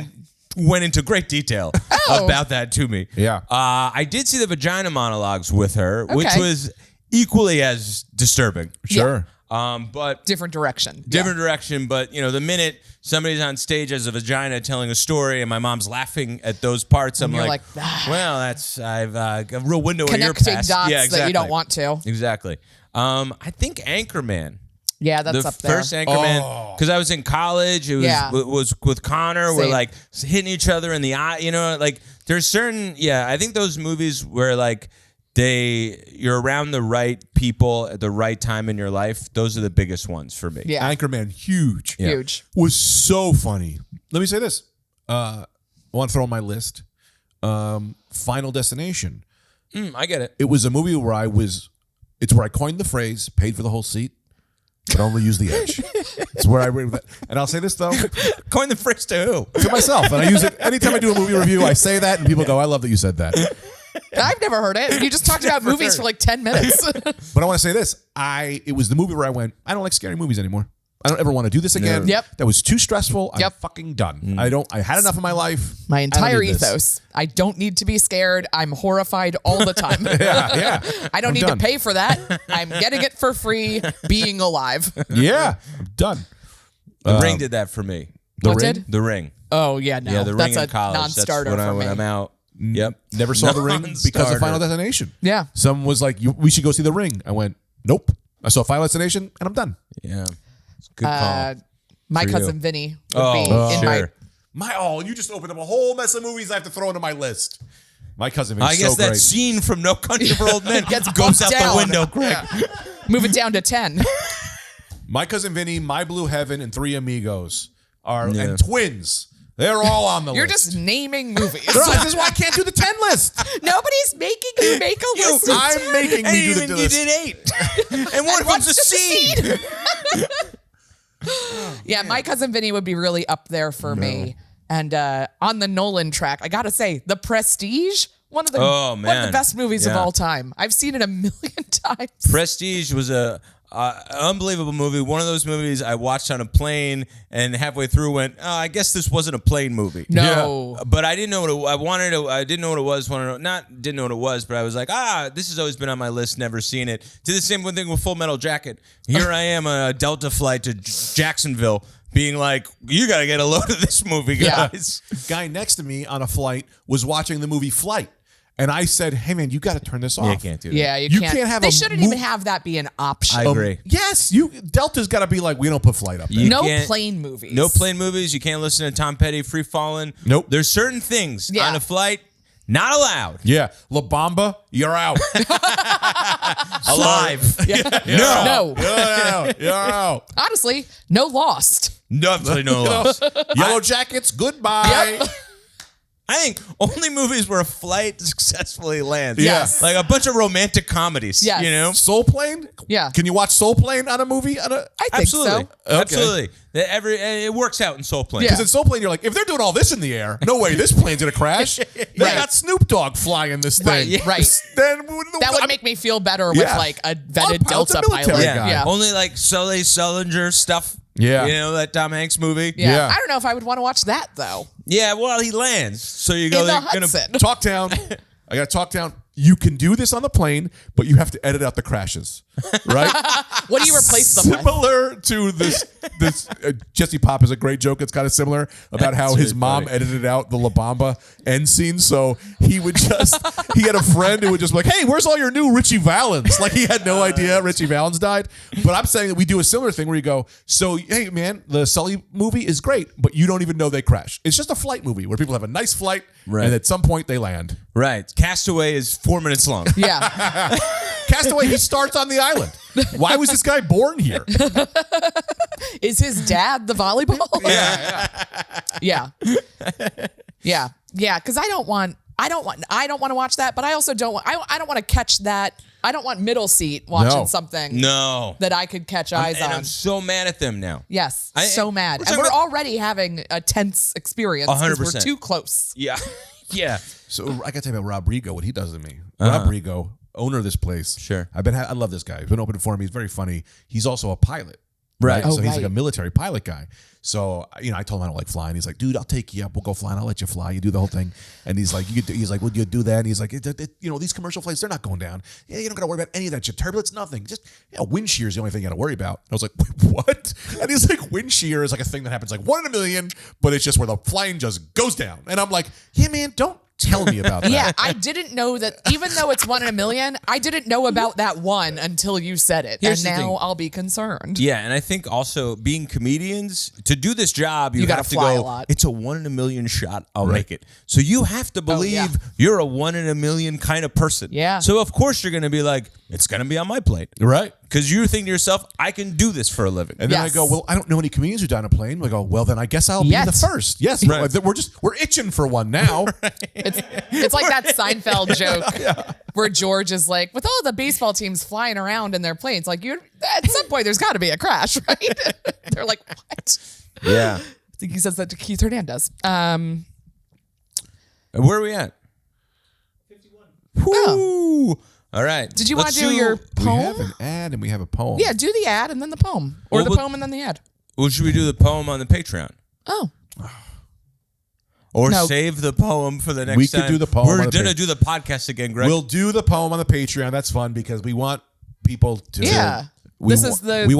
B: and went into great detail
C: Oh.
B: about that to me.
A: Yeah.
B: I did see the vagina monologues with her, which
C: Okay.
B: was equally as disturbing.
A: Sure.
B: But
C: Different direction.
B: different direction. But you know, the minute somebody's on stage as a vagina telling a story, and my mom's laughing at those parts, I'm
C: you're
B: like,
C: like, ah.
B: well, I've got a real window in your
C: Connecting
B: past.
C: dots
B: Yeah, exactly.
C: that you don't want to.
B: Exactly. I think Anchorman.
C: Yeah, that's
B: The
C: up there.
B: first Anchorman, because I was in college. It was
C: Yeah.
B: was with Connor. We're
C: Same.
B: like hitting each other in the eye. You know, like there's certain. Yeah, I think those movies where like you're around the right people at the right time in your life. Those are the biggest ones for me.
C: Yeah.
A: Anchorman, huge.
C: Huge.
A: Was so funny. Let me say this. I want to throw on my list. Final Destination.
B: I get it.
A: It was a movie where it's where I coined the phrase, paid for the whole seat, but only use the edge. It's where I read that. And I'll say this, though,
B: Coin the phrase to who?
A: to myself. And I use it anytime I do a movie review. I say that, and people go, I love that you said that.
C: I've never heard it. You just talked about movies for like 10 minutes.
A: But I want to say this. It was the movie where I went, I don't like scary movies anymore. I don't ever want to do this again.
C: Yep.
A: That was too stressful. I'm
C: Yep.
A: fucking done. I had enough of my life.
C: My
A: I don't
C: entire
A: need this.
C: ethos. I don't need to be scared. I'm horrified all the time.
A: Yeah.
C: I don't
A: I'm
C: need
A: done.
C: to pay for that. I'm getting it for free, being alive.
A: Yeah. I'm done.
B: The Ring did that for me.
C: What
A: Ring?
C: did?
B: The Ring.
C: Oh, yeah, no.
B: Yeah, The
C: That's
B: Ring
C: a
B: in college.
C: non-starter
B: That's
C: for
B: when
C: me.
B: I'm out. Yep.
A: Never saw The Ring because of
B: Non-starter.
A: Final Destination.
C: Yeah.
A: Someone was like, we should go see The Ring. I went, nope. I saw Final Destination, and I'm done.
B: Yeah. It's a good call.
C: My
B: For
C: cousin
B: you.
C: Vinny would be in
B: sure.
A: You just opened up a whole mess of movies I have to throw into my list. My cousin is
B: I guess
A: so
B: that
A: great.
B: scene from No Country for Old Men
C: Gets
B: goes out
C: bumped down.
B: the window quick.
C: Move it down to 10.
A: My cousin Vinny, My Blue Heaven, and Three Amigos
B: Yeah.
A: and Twins. They're all on the
C: You're
A: list.
C: just naming movies.
A: This is why I can't do the 10 list.
C: Nobody's making you make a list. of
A: I'm
C: 10.
A: making
B: And
A: me do the
B: you
A: list.
B: did 8. and one of
C: What's
B: them's a
C: just a
B: scene.
C: Yeah, my cousin Vinny would be really up there for me. And on the Nolan track, I gotta say, The Prestige, one of the best movies of
B: Yeah.
C: all time. I've seen it a million times.
B: Prestige was a unbelievable movie. One of those movies I watched on a plane and halfway through went, oh, I guess this wasn't a plane movie.
C: No.
B: But I didn't know what I didn't know what it was. Didn't know what it was, but I was like, this has always been on my list, never seen it. Did the same thing with Full Metal Jacket. Here I am on a Delta flight to Jacksonville being like, you got to get a load of this movie,
C: Yeah.
B: guys.
A: Guy next to me on a flight was watching the movie Flight. And I said, hey, man, you got to turn this off.
B: Yeah, you can't do that.
C: Yeah,
A: You
C: you
A: can't have
C: They
A: a
C: shouldn't
A: mo-
C: even have that be an option.
B: I agree.
A: Yes, Delta's got to be like, we don't put Flight up there.
B: You
C: no
B: can't-
C: plane movies.
B: No plane movies. You can't listen to Tom Petty, Free Fallin'.
A: Nope.
B: There's certain things
C: Yeah.
B: on a flight not allowed.
A: Yeah, La Bamba, you're out.
B: Alive.
C: No.
A: You're out.
C: Honestly, no Lost.
B: Absolutely no loss.
A: Yellow Jackets, goodbye.
B: I think only movies where a flight successfully lands.
C: Yes.
B: Like a bunch of romantic comedies.
C: Yes.
B: You know?
A: Soul Plane?
C: Yeah.
A: Can you watch Soul Plane on a movie?
C: I think
B: Absolutely.
C: so.
A: Okay.
B: Absolutely. It works out in Soul Plane.
C: Yeah.
A: Because in Soul Plane, you're like, if they're doing all this in the air, no way, this plane's gonna crash. They got Snoop Dogg flying this thing.
C: Right.
A: Then
C: That would make me feel better with like a vetted
A: Oh, it's a
C: Delta
A: military
C: pilot.
A: guy.
C: Yeah.
B: Only like Sully Sullinger stuff.
A: Yeah.
B: You know, that Tom Hanks movie.
C: Yeah.
A: Yeah.
C: I don't know if I would want to watch that though.
B: Yeah, well, he lands. So you go,
C: In the
B: they're
C: Hudson.
A: Talktown. I got Talktown. You can do this on the plane, but you have to edit out the crashes, right?
C: What do you replace them with?
A: Similar to this Jesse Pop has a great joke. It's kind of similar about how
B: That's
A: his
B: really
A: mom
B: funny.
A: edited out the La Bamba end scene. So he would he had a friend who would just be like, hey, where's all your new Richie Valens? Like he had no idea Richie Valens died. But I'm saying that we do a similar thing where you go, so, hey, man, the Sully movie is great, but you don't even know they crash. It's just a flight movie where people have a nice flight
B: Right.
A: and at some point they land.
B: Right. Castaway is 4 minutes long.
C: Yeah.
A: Castaway, he starts on the island. Why was this guy born here?
C: Is his dad the volleyball?
A: Yeah.
C: Yeah. Because I don't want to watch that, but I also don't want I don't want to catch that. I don't want middle seat watching
A: No.
C: something
B: No.
C: that I could catch eyes
B: And
C: on.
B: I'm so mad at them now.
C: Yes,
B: I-
C: so mad.
B: we're
C: And
B: talking
C: we're
B: about-
C: already having a tense experience because we're
B: 100%.
C: too close.
B: Yeah. Yeah.
A: So I got to tell you about Rob Rigo, what he does to me. Rob Rigo, owner of this place.
B: Sure.
A: I love this guy. He's been open for me. He's very funny. He's also a pilot.
B: Right.
C: Oh,
A: So he's
C: right.
A: like a military pilot guy. So, I told him I don't like flying. He's like, dude, I'll take you up. We'll go flying. I'll let you fly. You do the whole thing. And he's like, would you do that? And he's like, these commercial flights, they're not going down. Yeah, you don't got to worry about any of that shit. Turbulence, nothing. Just, wind shear is the only thing you got to worry about. I was like, what? And he's like, wind shear is like a thing that happens like 1 in a million, but it's just where the plane just goes down. And I'm like, yeah, man, don't tell me about that.
C: Yeah, I didn't know that. Even though it's 1 in a million, I didn't know about that one until you said it,
B: Here's
C: and
B: the
C: now
B: thing.
C: I'll be concerned.
B: Yeah, and I think also being comedians, to do this job, you
C: gotta
B: have to
C: fly
B: go,
C: a lot.
B: it's a 1 in a million shot, I'll make it. So you have to believe
C: yeah.
B: you're a 1 in a million kind of person.
C: Yeah.
B: So of course you're going to be like, it's going to be on my plate.
A: Right.
B: Because you think to yourself, I can do this for a living.
A: And then
C: Yes.
A: I go, well, I don't know any comedians who die on a plane. I go, well, then I guess I'll be
C: Yet.
A: the first. Yes,
B: Right.
A: we're itching for one now.
C: It's like that Seinfeld joke where George is like, with all the baseball teams flying around in their planes, like you at some point there's got to be a crash, right? They're like, what?
B: Yeah.
C: I think he says that to Keith Hernandez.
B: Where are we at? 51. Woo! All right.
C: Did you want
B: Let's
C: to do your
A: We have
C: poem?
A: an ad and we have a poem.
C: Yeah, do the ad and then the poem, or
B: Well,
C: the
B: but-
C: poem and then the ad.
B: Well, should we do the poem on the Patreon?
C: Oh,
B: Or
C: No.
B: save the poem for the next
A: We
B: time?
A: could do the poem
B: We're
A: on the
B: going to
A: page.
B: do the podcast again, Greg.
A: We'll do the poem on the Patreon. That's fun because we want people to.
C: Yeah.
A: We
C: This
A: wa-
C: is the-
A: we
C: the-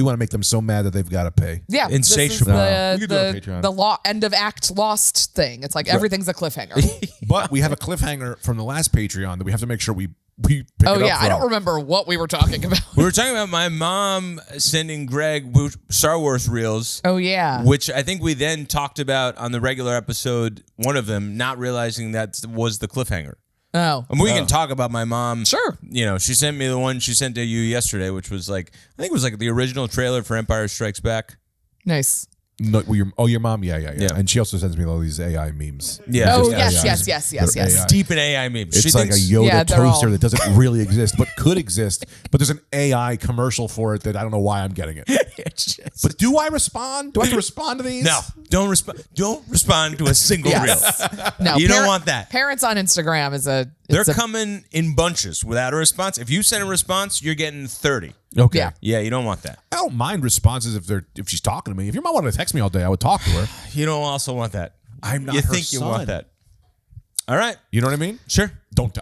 A: want to make them so mad that they've got to pay.
C: yeah.
B: Insatiable.
C: This
A: We
C: is
A: could do it on Patreon.
C: the end of act lost thing. It's like everything's a cliffhanger.
A: But we have a cliffhanger from the last Patreon that we have to make sure we pick
C: Oh
A: it up
C: yeah, I don't
A: from.
C: remember what we were talking about.
B: We were talking about my mom sending Greg Star Wars reels,
C: Oh yeah.
B: which I think we then talked about on the regular episode, one of them, not realizing that was the cliffhanger.
C: Oh.
B: And we can talk about my mom.
C: Sure.
B: You know, she sent me the one she sent to you yesterday, which was like, I think it was like the original trailer for Empire Strikes Back.
C: Nice.
A: No, your mom, yeah.
B: Yeah.
A: And she also sends me all these AI memes.
B: Yeah.
C: Oh
B: Just
C: yes,
A: AI.
C: yes.
A: They're AI.
B: Deep in AI memes.
A: It's
B: She
A: like a
B: thinks-
A: Yoda
C: Yeah, they're
A: toaster
C: all-
A: that doesn't really exist, but could exist. But there's an AI commercial for it that I don't know why I'm getting it.
B: It's just-
A: But do I respond? Do I have to respond to these?
B: no, don't respond. Don't respond to a single
C: Yes.
B: reel.
C: No,
B: You don't want that.
C: Parents on Instagram is a.
B: They're
C: it's a-
B: coming in bunches without a response. If you send a response, you're getting 30.
A: Okay.
C: Yeah.
B: Yeah, you don't want that.
A: I don't mind responses if she's talking to me. If your mom wanted to text me all day, I would talk to her.
B: You don't also want that.
A: I'm not
B: You
A: her
B: think you
A: son.
B: want that. All right.
A: You know what I mean?
B: Sure.
A: Don't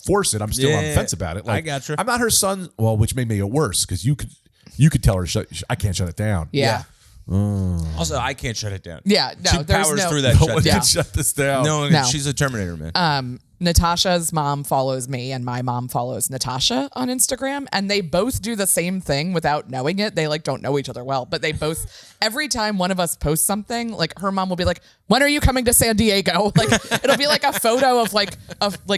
A: force it. I'm still on the
B: Yeah,
A: fence about it.
B: I gotcha.
A: I'm not her son. Well, which may make it worse because you could tell her I can't shut it down.
C: Yeah.
B: Also, I can't shut it down.
C: Yeah. No,
B: She
C: there's
B: powers
C: no.
B: through that
A: No one
B: shutdown.
A: can shut this down.
C: No.
B: She's a Terminator, man.
C: Natasha's mom follows me and my mom follows Natasha on Instagram, and they both do the same thing without knowing it. They like don't know each other well, but they both, every time one of us posts something, like her mom will be like, when are you coming to San Diego? Like it'll be like a photo of like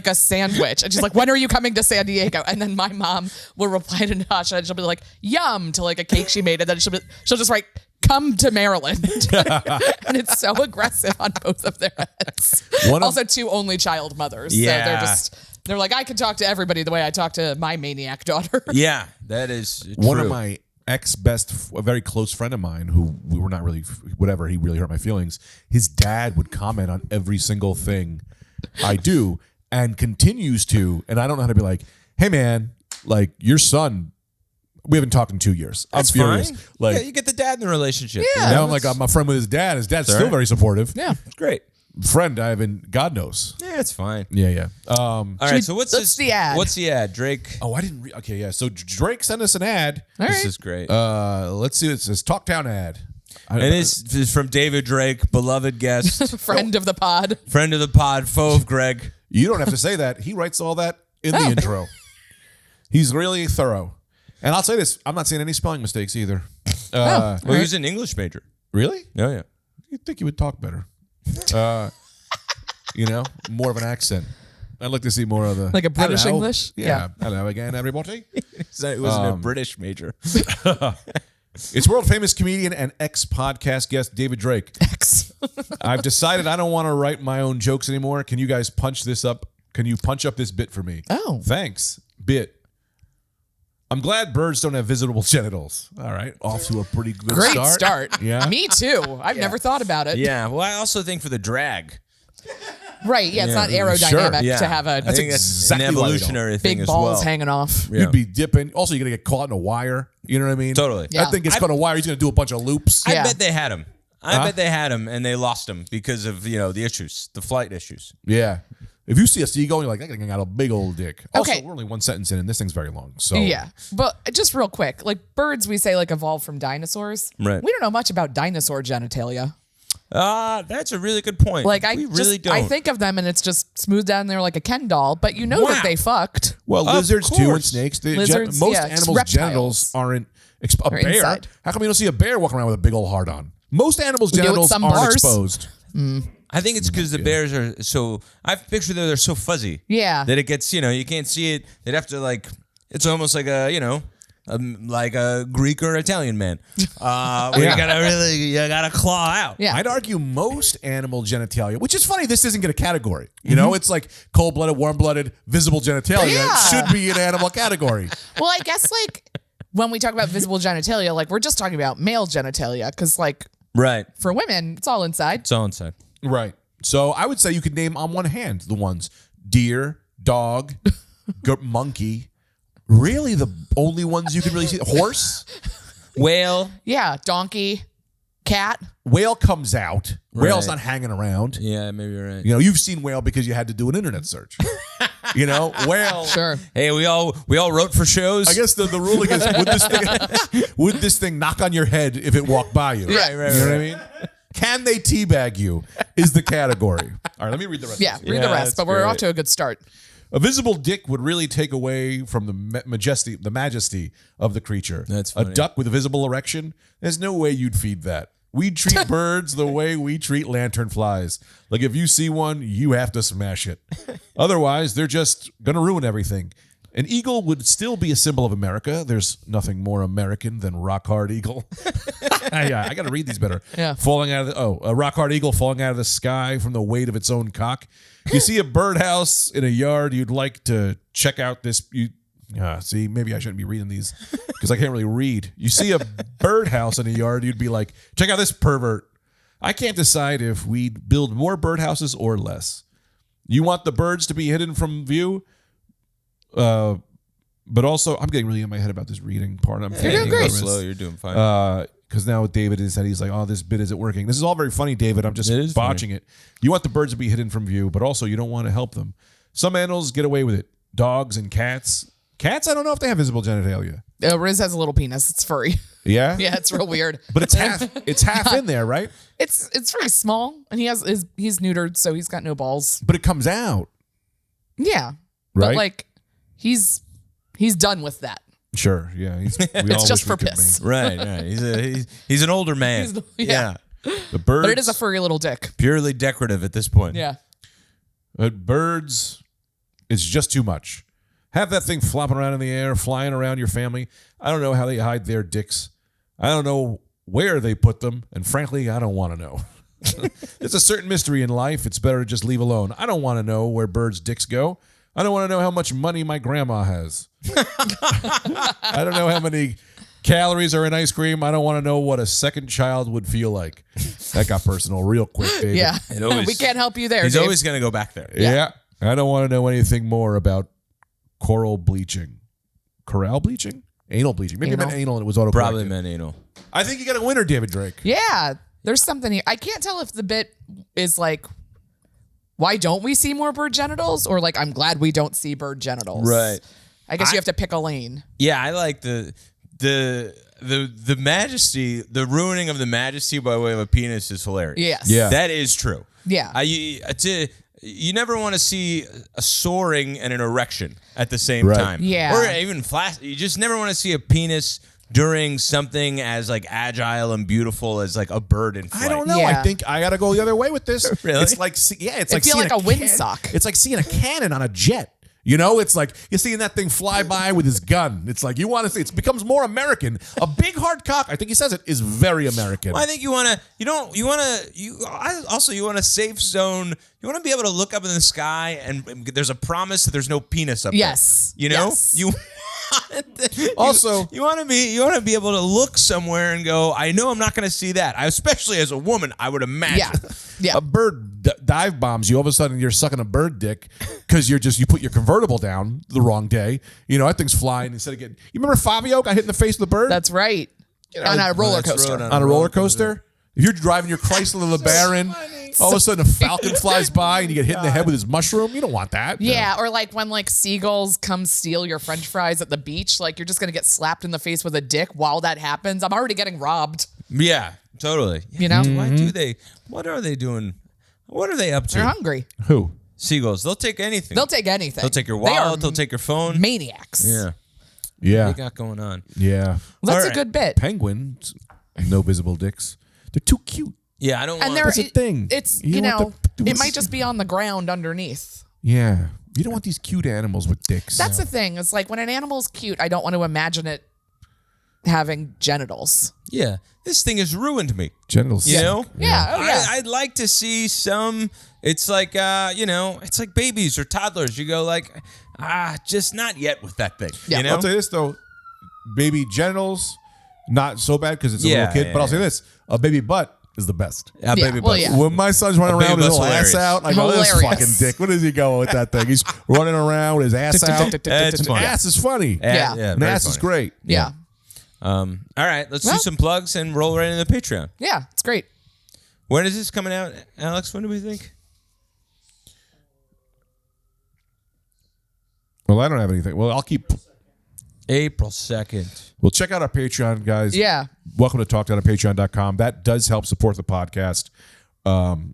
C: a sandwich, and she's like, when are you coming to San Diego? And then my mom will reply to Natasha and she'll be like, yum, to like a cake she made, and then she'll just write come to Maryland. And it's so aggressive on both of their heads. Also, two only child mothers.
B: Yeah.
C: So they're like, I can talk to everybody the way I talk to my maniac daughter.
B: Yeah, that is true.
A: One of my a very close friend of mine, who we were not really, whatever, he really hurt my feelings. His dad would comment on every single thing I do and continues to. And I don't know how to be like, hey, man, like your son, we haven't talked in 2 years.
B: That's
A: I'm furious.
B: fine.
A: Like,
B: yeah, you get the dad in the relationship.
C: Yeah.
A: now I'm like, I'm a friend with his dad. His dad's still very supportive.
C: Yeah.
B: It's great.
A: Friend, I haven't, God knows.
B: Yeah, it's fine.
A: Yeah.
B: All right, so what's
C: the ad?
B: What's the ad, Drake?
A: Oh, I didn't okay, yeah. So Drake sent us an ad.
C: All
B: This
C: right.
B: is great.
A: Let's see. It says Talktown ad.
B: And this is from David Drake, beloved guest,
C: Friend of the pod.
B: friend of the pod, foe of Greg.
A: You don't have to say that. He writes all that in the intro. He's really thorough. And I'll say this, I'm not seeing any spelling mistakes either.
B: Well, he's an English major.
A: Really?
B: Oh, yeah.
A: You'd think you would talk better. More of an accent. I'd like to see more of the...
C: Like a British
A: Hello.
C: English?
A: Yeah.
C: Yeah.
A: Hello again, everybody.
B: So it wasn't a British major.
A: It's world-famous comedian and ex-podcast guest David Drake.
C: X.
A: I've decided I don't want to write my own jokes anymore. Can you guys punch this up? Can you punch up this bit for me?
C: Oh.
A: Thanks. Bit. I'm glad birds don't have visible genitals. All right. Off to a pretty good
C: Great
A: start.
C: start.
A: Yeah.
C: Me too. I've never thought about it.
B: Yeah, well, I also think for the drag.
C: Right. Yeah, it's not
B: Yeah,
C: aerodynamic
B: Yeah.
C: to have
B: I
C: a
B: think
A: exactly
B: that's an
A: why we
B: evolutionary thing
C: big
B: as
C: balls
B: well.
C: hanging off.
B: Yeah.
A: You'd be dipping. Also, you're going to get caught in a wire. You know what I mean?
B: Totally.
C: Yeah.
A: That thing gets caught in a wire. He's going to do a bunch of loops.
B: I
C: Yeah.
B: bet they had him. I bet they had him and they lost him because of, the issues, the flight issues.
A: Yeah. If you see a seagull, you're like, that thing got a big old dick. Also,
C: Okay.
A: we're only one sentence in, and this thing's very long. So
C: Yeah. But just real quick, like birds, we say like evolved from dinosaurs.
B: Right.
C: We don't know much about dinosaur genitalia.
B: That's a really good point.
C: Like
B: we really don't.
C: I think of them and it's just smooth down there like a Ken doll, but you know that they fucked.
A: Well,
B: Of
A: lizards too, and
B: course.
A: snakes.
C: Lizards,
A: Most
C: yeah, it's
A: animals'
C: reptiles.
A: genitals aren't. A
C: They're
A: bear.
C: inside.
A: How come you don't see a bear walking around with a big old heart on? Most animals'
C: do with
A: genitals
C: some
A: aren't
C: bars.
A: exposed.
B: I think it's because the bears are so. I've pictured that they're so fuzzy.
C: Yeah.
B: That it gets, you can't see it. They'd have to it's almost like like a Greek or Italian man. Where you gotta claw out.
C: Yeah.
A: I'd argue most animal genitalia, which is funny, this isn't get a category. You know, it's like cold-blooded, warm-blooded, visible genitalia.
C: Yeah.
A: It should be an animal category.
C: Well, I guess like when we talk about visible genitalia, like we're just talking about male genitalia because like
B: Right.
C: for women, it's all inside.
B: It's all inside.
A: Right. So I would say you could name on one hand the ones: deer, dog, monkey. Really, the only ones you can really see: horse,
B: Whale.
C: Yeah. Donkey, cat.
A: whale comes out. Whale's
B: Right.
A: not hanging around.
B: Yeah, maybe you're right.
A: You've seen whale because you had to do an internet search. Whale.
C: Sure.
B: Hey, we all wrote for shows.
A: I guess the ruling is would this thing knock on your head if it walked by you?
B: Right,
A: You know what I mean? Can they teabag you? Is the category. All right, let me read the rest.
C: Yeah.
A: of this.
C: Read the
B: Yeah,
C: rest,
B: that's
C: but we're
B: great.
C: off to a good start.
A: A visible dick would really take away from the majesty of the creature.
B: That's
A: a
B: funny.
A: duck with a visible erection. There's no way you'd feed that. We'd treat birds the way we treat lantern flies. Like if you see one, you have to smash it. Otherwise, they're just gonna ruin everything. An eagle would still be a symbol of America. There's nothing more American than rock hard eagle. I got to read these better.
C: Yeah.
A: Falling out of a rock hard eagle falling out of the sky from the weight of its own cock. You see a birdhouse in a yard, you'd like to check out this. See, maybe I shouldn't be reading these because I can't really read. You see a birdhouse in a yard, you'd be like, check out this pervert. I can't decide if we'd build more birdhouses or less. You want the birds to be hidden from view? But also, I'm getting really in my head about this reading part. I'm
C: You're doing great.
B: Slow, you're doing fine.
A: Because now David is that he's like, oh, this bit isn't working. This is all very funny, David. I'm just
B: It is
A: botching it. You want the birds to be hidden from view, but also you don't want to help them. Some animals get away with it. Dogs and cats. Cats, I don't know if they have visible genitalia.
C: Riz has a little penis. It's furry.
A: Yeah?
C: Yeah, it's real weird.
A: But it's half in there, right?
C: It's very small, and he's neutered, so he's got no balls.
A: But it comes out.
C: Yeah,
A: Right?
C: but like he's done with that.
A: Sure, yeah.
C: It's just for piss.
B: right. He's an older man.
C: Yeah.
A: The birds.
C: But it is a furry little dick.
B: Purely decorative at this point.
C: Yeah.
A: Birds, it's just too much. Have that thing flopping around in the air, flying around your family. I don't know how they hide their dicks. I don't know where they put them, and frankly, I don't want to know. There's a certain mystery in life. It's better to just leave alone. I don't want to know where birds' dicks go. I don't want to know how much money my grandma has. I don't know how many calories are in ice cream. I don't want to know what a second child would feel like. That got personal real quick, David.
C: Yeah.
B: always-
C: we can't help you there.
B: He's
C: Dave.
B: always going to go back there.
A: Yeah. I don't want to know anything more about coral bleaching. Coral bleaching? Anal bleaching. Maybe I meant anal and it was autocorrected.
B: Probably meant anal.
A: I think you got a winner, David Drake.
C: Yeah. There's something here. I can't tell if the bit is like, why don't we see more bird genitals? Or like, I'm glad we don't see bird genitals.
B: Right.
C: I guess you have to pick a lane.
B: Yeah, I like the majesty, the ruining of the majesty by way of a penis is hilarious.
C: Yes.
A: Yeah.
B: That is true.
C: Yeah.
B: You never want to see a soaring and an erection at the same
A: Right.
B: time.
C: Yeah.
B: Or even flash. You just never want to see a penis during something as like agile and beautiful as like a bird in flight.
A: I don't know.
C: Yeah.
A: I think I got to go the other way with this.
B: Really?
A: It's like, it's like
C: feel
A: seeing
C: like a windsock.
A: It's like seeing a cannon on a jet. You know, it's like you're seeing that thing fly by with his gun. It's like you want to see. It becomes more American. A big hard cock. I think he says it is very American.
B: Well, I think you want to. You want a safe zone. You want to be able to look up in the sky and there's a promise that there's no penis up
C: Yes.
B: there. You know,
C: Yes.
B: you.
A: Also,
B: you want to be able to look somewhere and go, I know I'm not going to see that. Especially as a woman, I would imagine.
C: Yeah. Yeah.
A: A bird dive bombs you. All of a sudden, you're sucking a bird dick because you put your convertible down the wrong day. You know that thing's flying instead of getting. You remember Fabio got hit in the face with a bird
C: That's right. On a roller coaster.
A: on a roller coaster? If you're driving your Chrysler LeBaron, all of a sudden a falcon flies by and you get hit in the head with his mushroom. You don't want that.
C: Yeah, or like when like seagulls come steal your French fries at the beach, like you're just gonna get slapped in the face with a dick while that happens. I'm already getting robbed.
B: Yeah, totally.
C: You know,
B: Why do they? What are they doing? What are they up to?
C: they're hungry.
A: Who?
B: Seagulls. They'll take anything.
C: They'll take anything.
B: They'll take your
C: They are
B: wallet. They'll take your phone.
C: maniacs.
B: Yeah.
A: Yeah.
B: What they got going on?
A: Yeah.
C: Well, that's
B: All
C: a
B: right.
C: good bit.
A: Penguins, no visible dicks. They're too cute.
B: Yeah, I don't
C: And
B: want.
C: there,
A: That's a thing.
C: It's
A: You
C: you
A: don't
C: know,
A: want the-
C: it might just be on the ground underneath.
A: Yeah. You don't want these cute animals with dicks.
C: That's the thing. It's like when an animal's cute, I don't want to imagine it having genitals.
B: Yeah, this thing has ruined me.
A: genitals.
B: You know?
C: Yeah. Oh yeah.
B: I'd like to see some. It's like it's like babies or toddlers. You go like, just not yet with that thing.
C: Yeah.
B: You know?
A: I'll tell you this though, baby genitals, not so bad because it's a little kid.
B: Yeah,
A: but I'll
B: yeah.
A: say this: a baby butt is the best.
B: Yeah, baby
C: well,
B: butts.
C: yeah.
A: When my son's running
B: A
A: around
B: baby
A: with his
B: butt's
A: little ass
B: hilarious.
A: out, I go, "This
C: Hilarious.
A: fucking dick." What is he going with that thing? He's running around with his ass out.
B: It's funny.
A: Ass is funny.
C: Yeah.
A: And
B: very
A: ass is
B: funny.
A: great.
C: Yeah.
B: All right, let's do
C: Well-
B: some plugs and roll right into the Patreon.
C: Yeah. It's great.
B: When is this coming out, Alex? When do we think?
A: Well, I don't have anything. Well, I'll keep.
B: April 2nd.
A: Well, check out our Patreon, guys.
C: Yeah.
A: Welcome to talkdown.patreon.com. That does help support the podcast.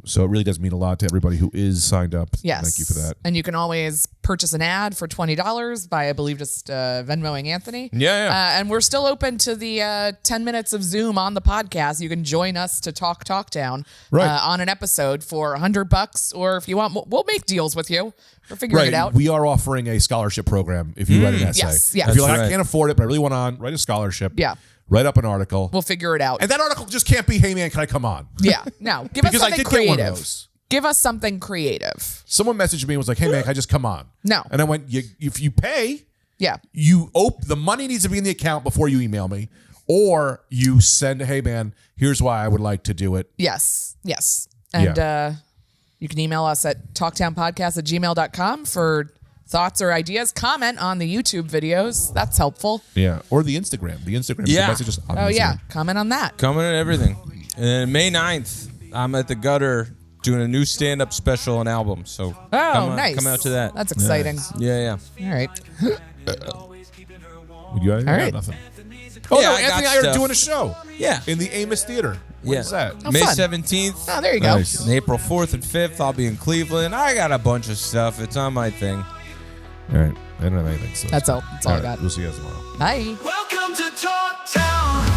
A: So it really does mean a lot to everybody who is signed up.
C: Yes.
A: Thank you for that.
C: And you can always purchase an ad for $20 by, I believe, just Venmoing Anthony.
B: Yeah.
C: And we're still open to the 10 minutes of Zoom on the podcast. You can join us to talk down
A: Right.
C: on an episode for $100, or if you want, we'll make deals with you. We're figuring it out.
A: We are offering a scholarship program if you write an essay.
C: Yes, yes.
A: If you're like,
B: That's
A: I
B: right.
A: can't afford it, but I really want on, write a scholarship.
C: Yeah.
A: Write up an article.
C: We'll figure it out.
A: And that article just can't be, hey man, can I come on?
C: Yeah. No. Give us
A: Because I
C: something
A: did
C: creative.
A: get one of those.
C: Give us something creative.
A: Someone messaged me and was like, hey man, can I just come on?
C: No.
A: And I went, if you pay,
C: Yeah.
A: the money needs to be in the account before you email me, or you send, hey man, here's why I would like to do it.
C: Yes. Yes. And you can email us at talktownpodcast@gmail.com for thoughts or ideas. Comment on the YouTube videos. That's helpful.
A: Yeah. Or the Instagram. The Instagram.
B: Yeah.
A: Messages on
C: Oh,
A: Instagram.
C: yeah. Comment on that.
B: Coming at everything. And May 9th, I'm at the Gutter doing a new stand-up special and album. So
C: Nice.
B: come out to that.
C: That's exciting.
B: Yeah.
C: All right.
A: Would you?
C: All right.
A: Nothing. Oh,
B: Yeah,
A: no,
B: I got
A: Anthony and I are
B: stuff.
A: doing a show.
B: Yeah.
A: In the Amos Theater. What is that?
C: Oh,
B: May
C: fun.
B: 17th.
C: Oh, there you
A: Nice.
C: go.
B: And April 4th and 5th, I'll be in Cleveland. I got a bunch of stuff. It's on my thing.
A: All right. I don't have anything. So
C: That's all I got.
A: We'll see you guys tomorrow.
C: Bye.
D: Welcome to Talk Town.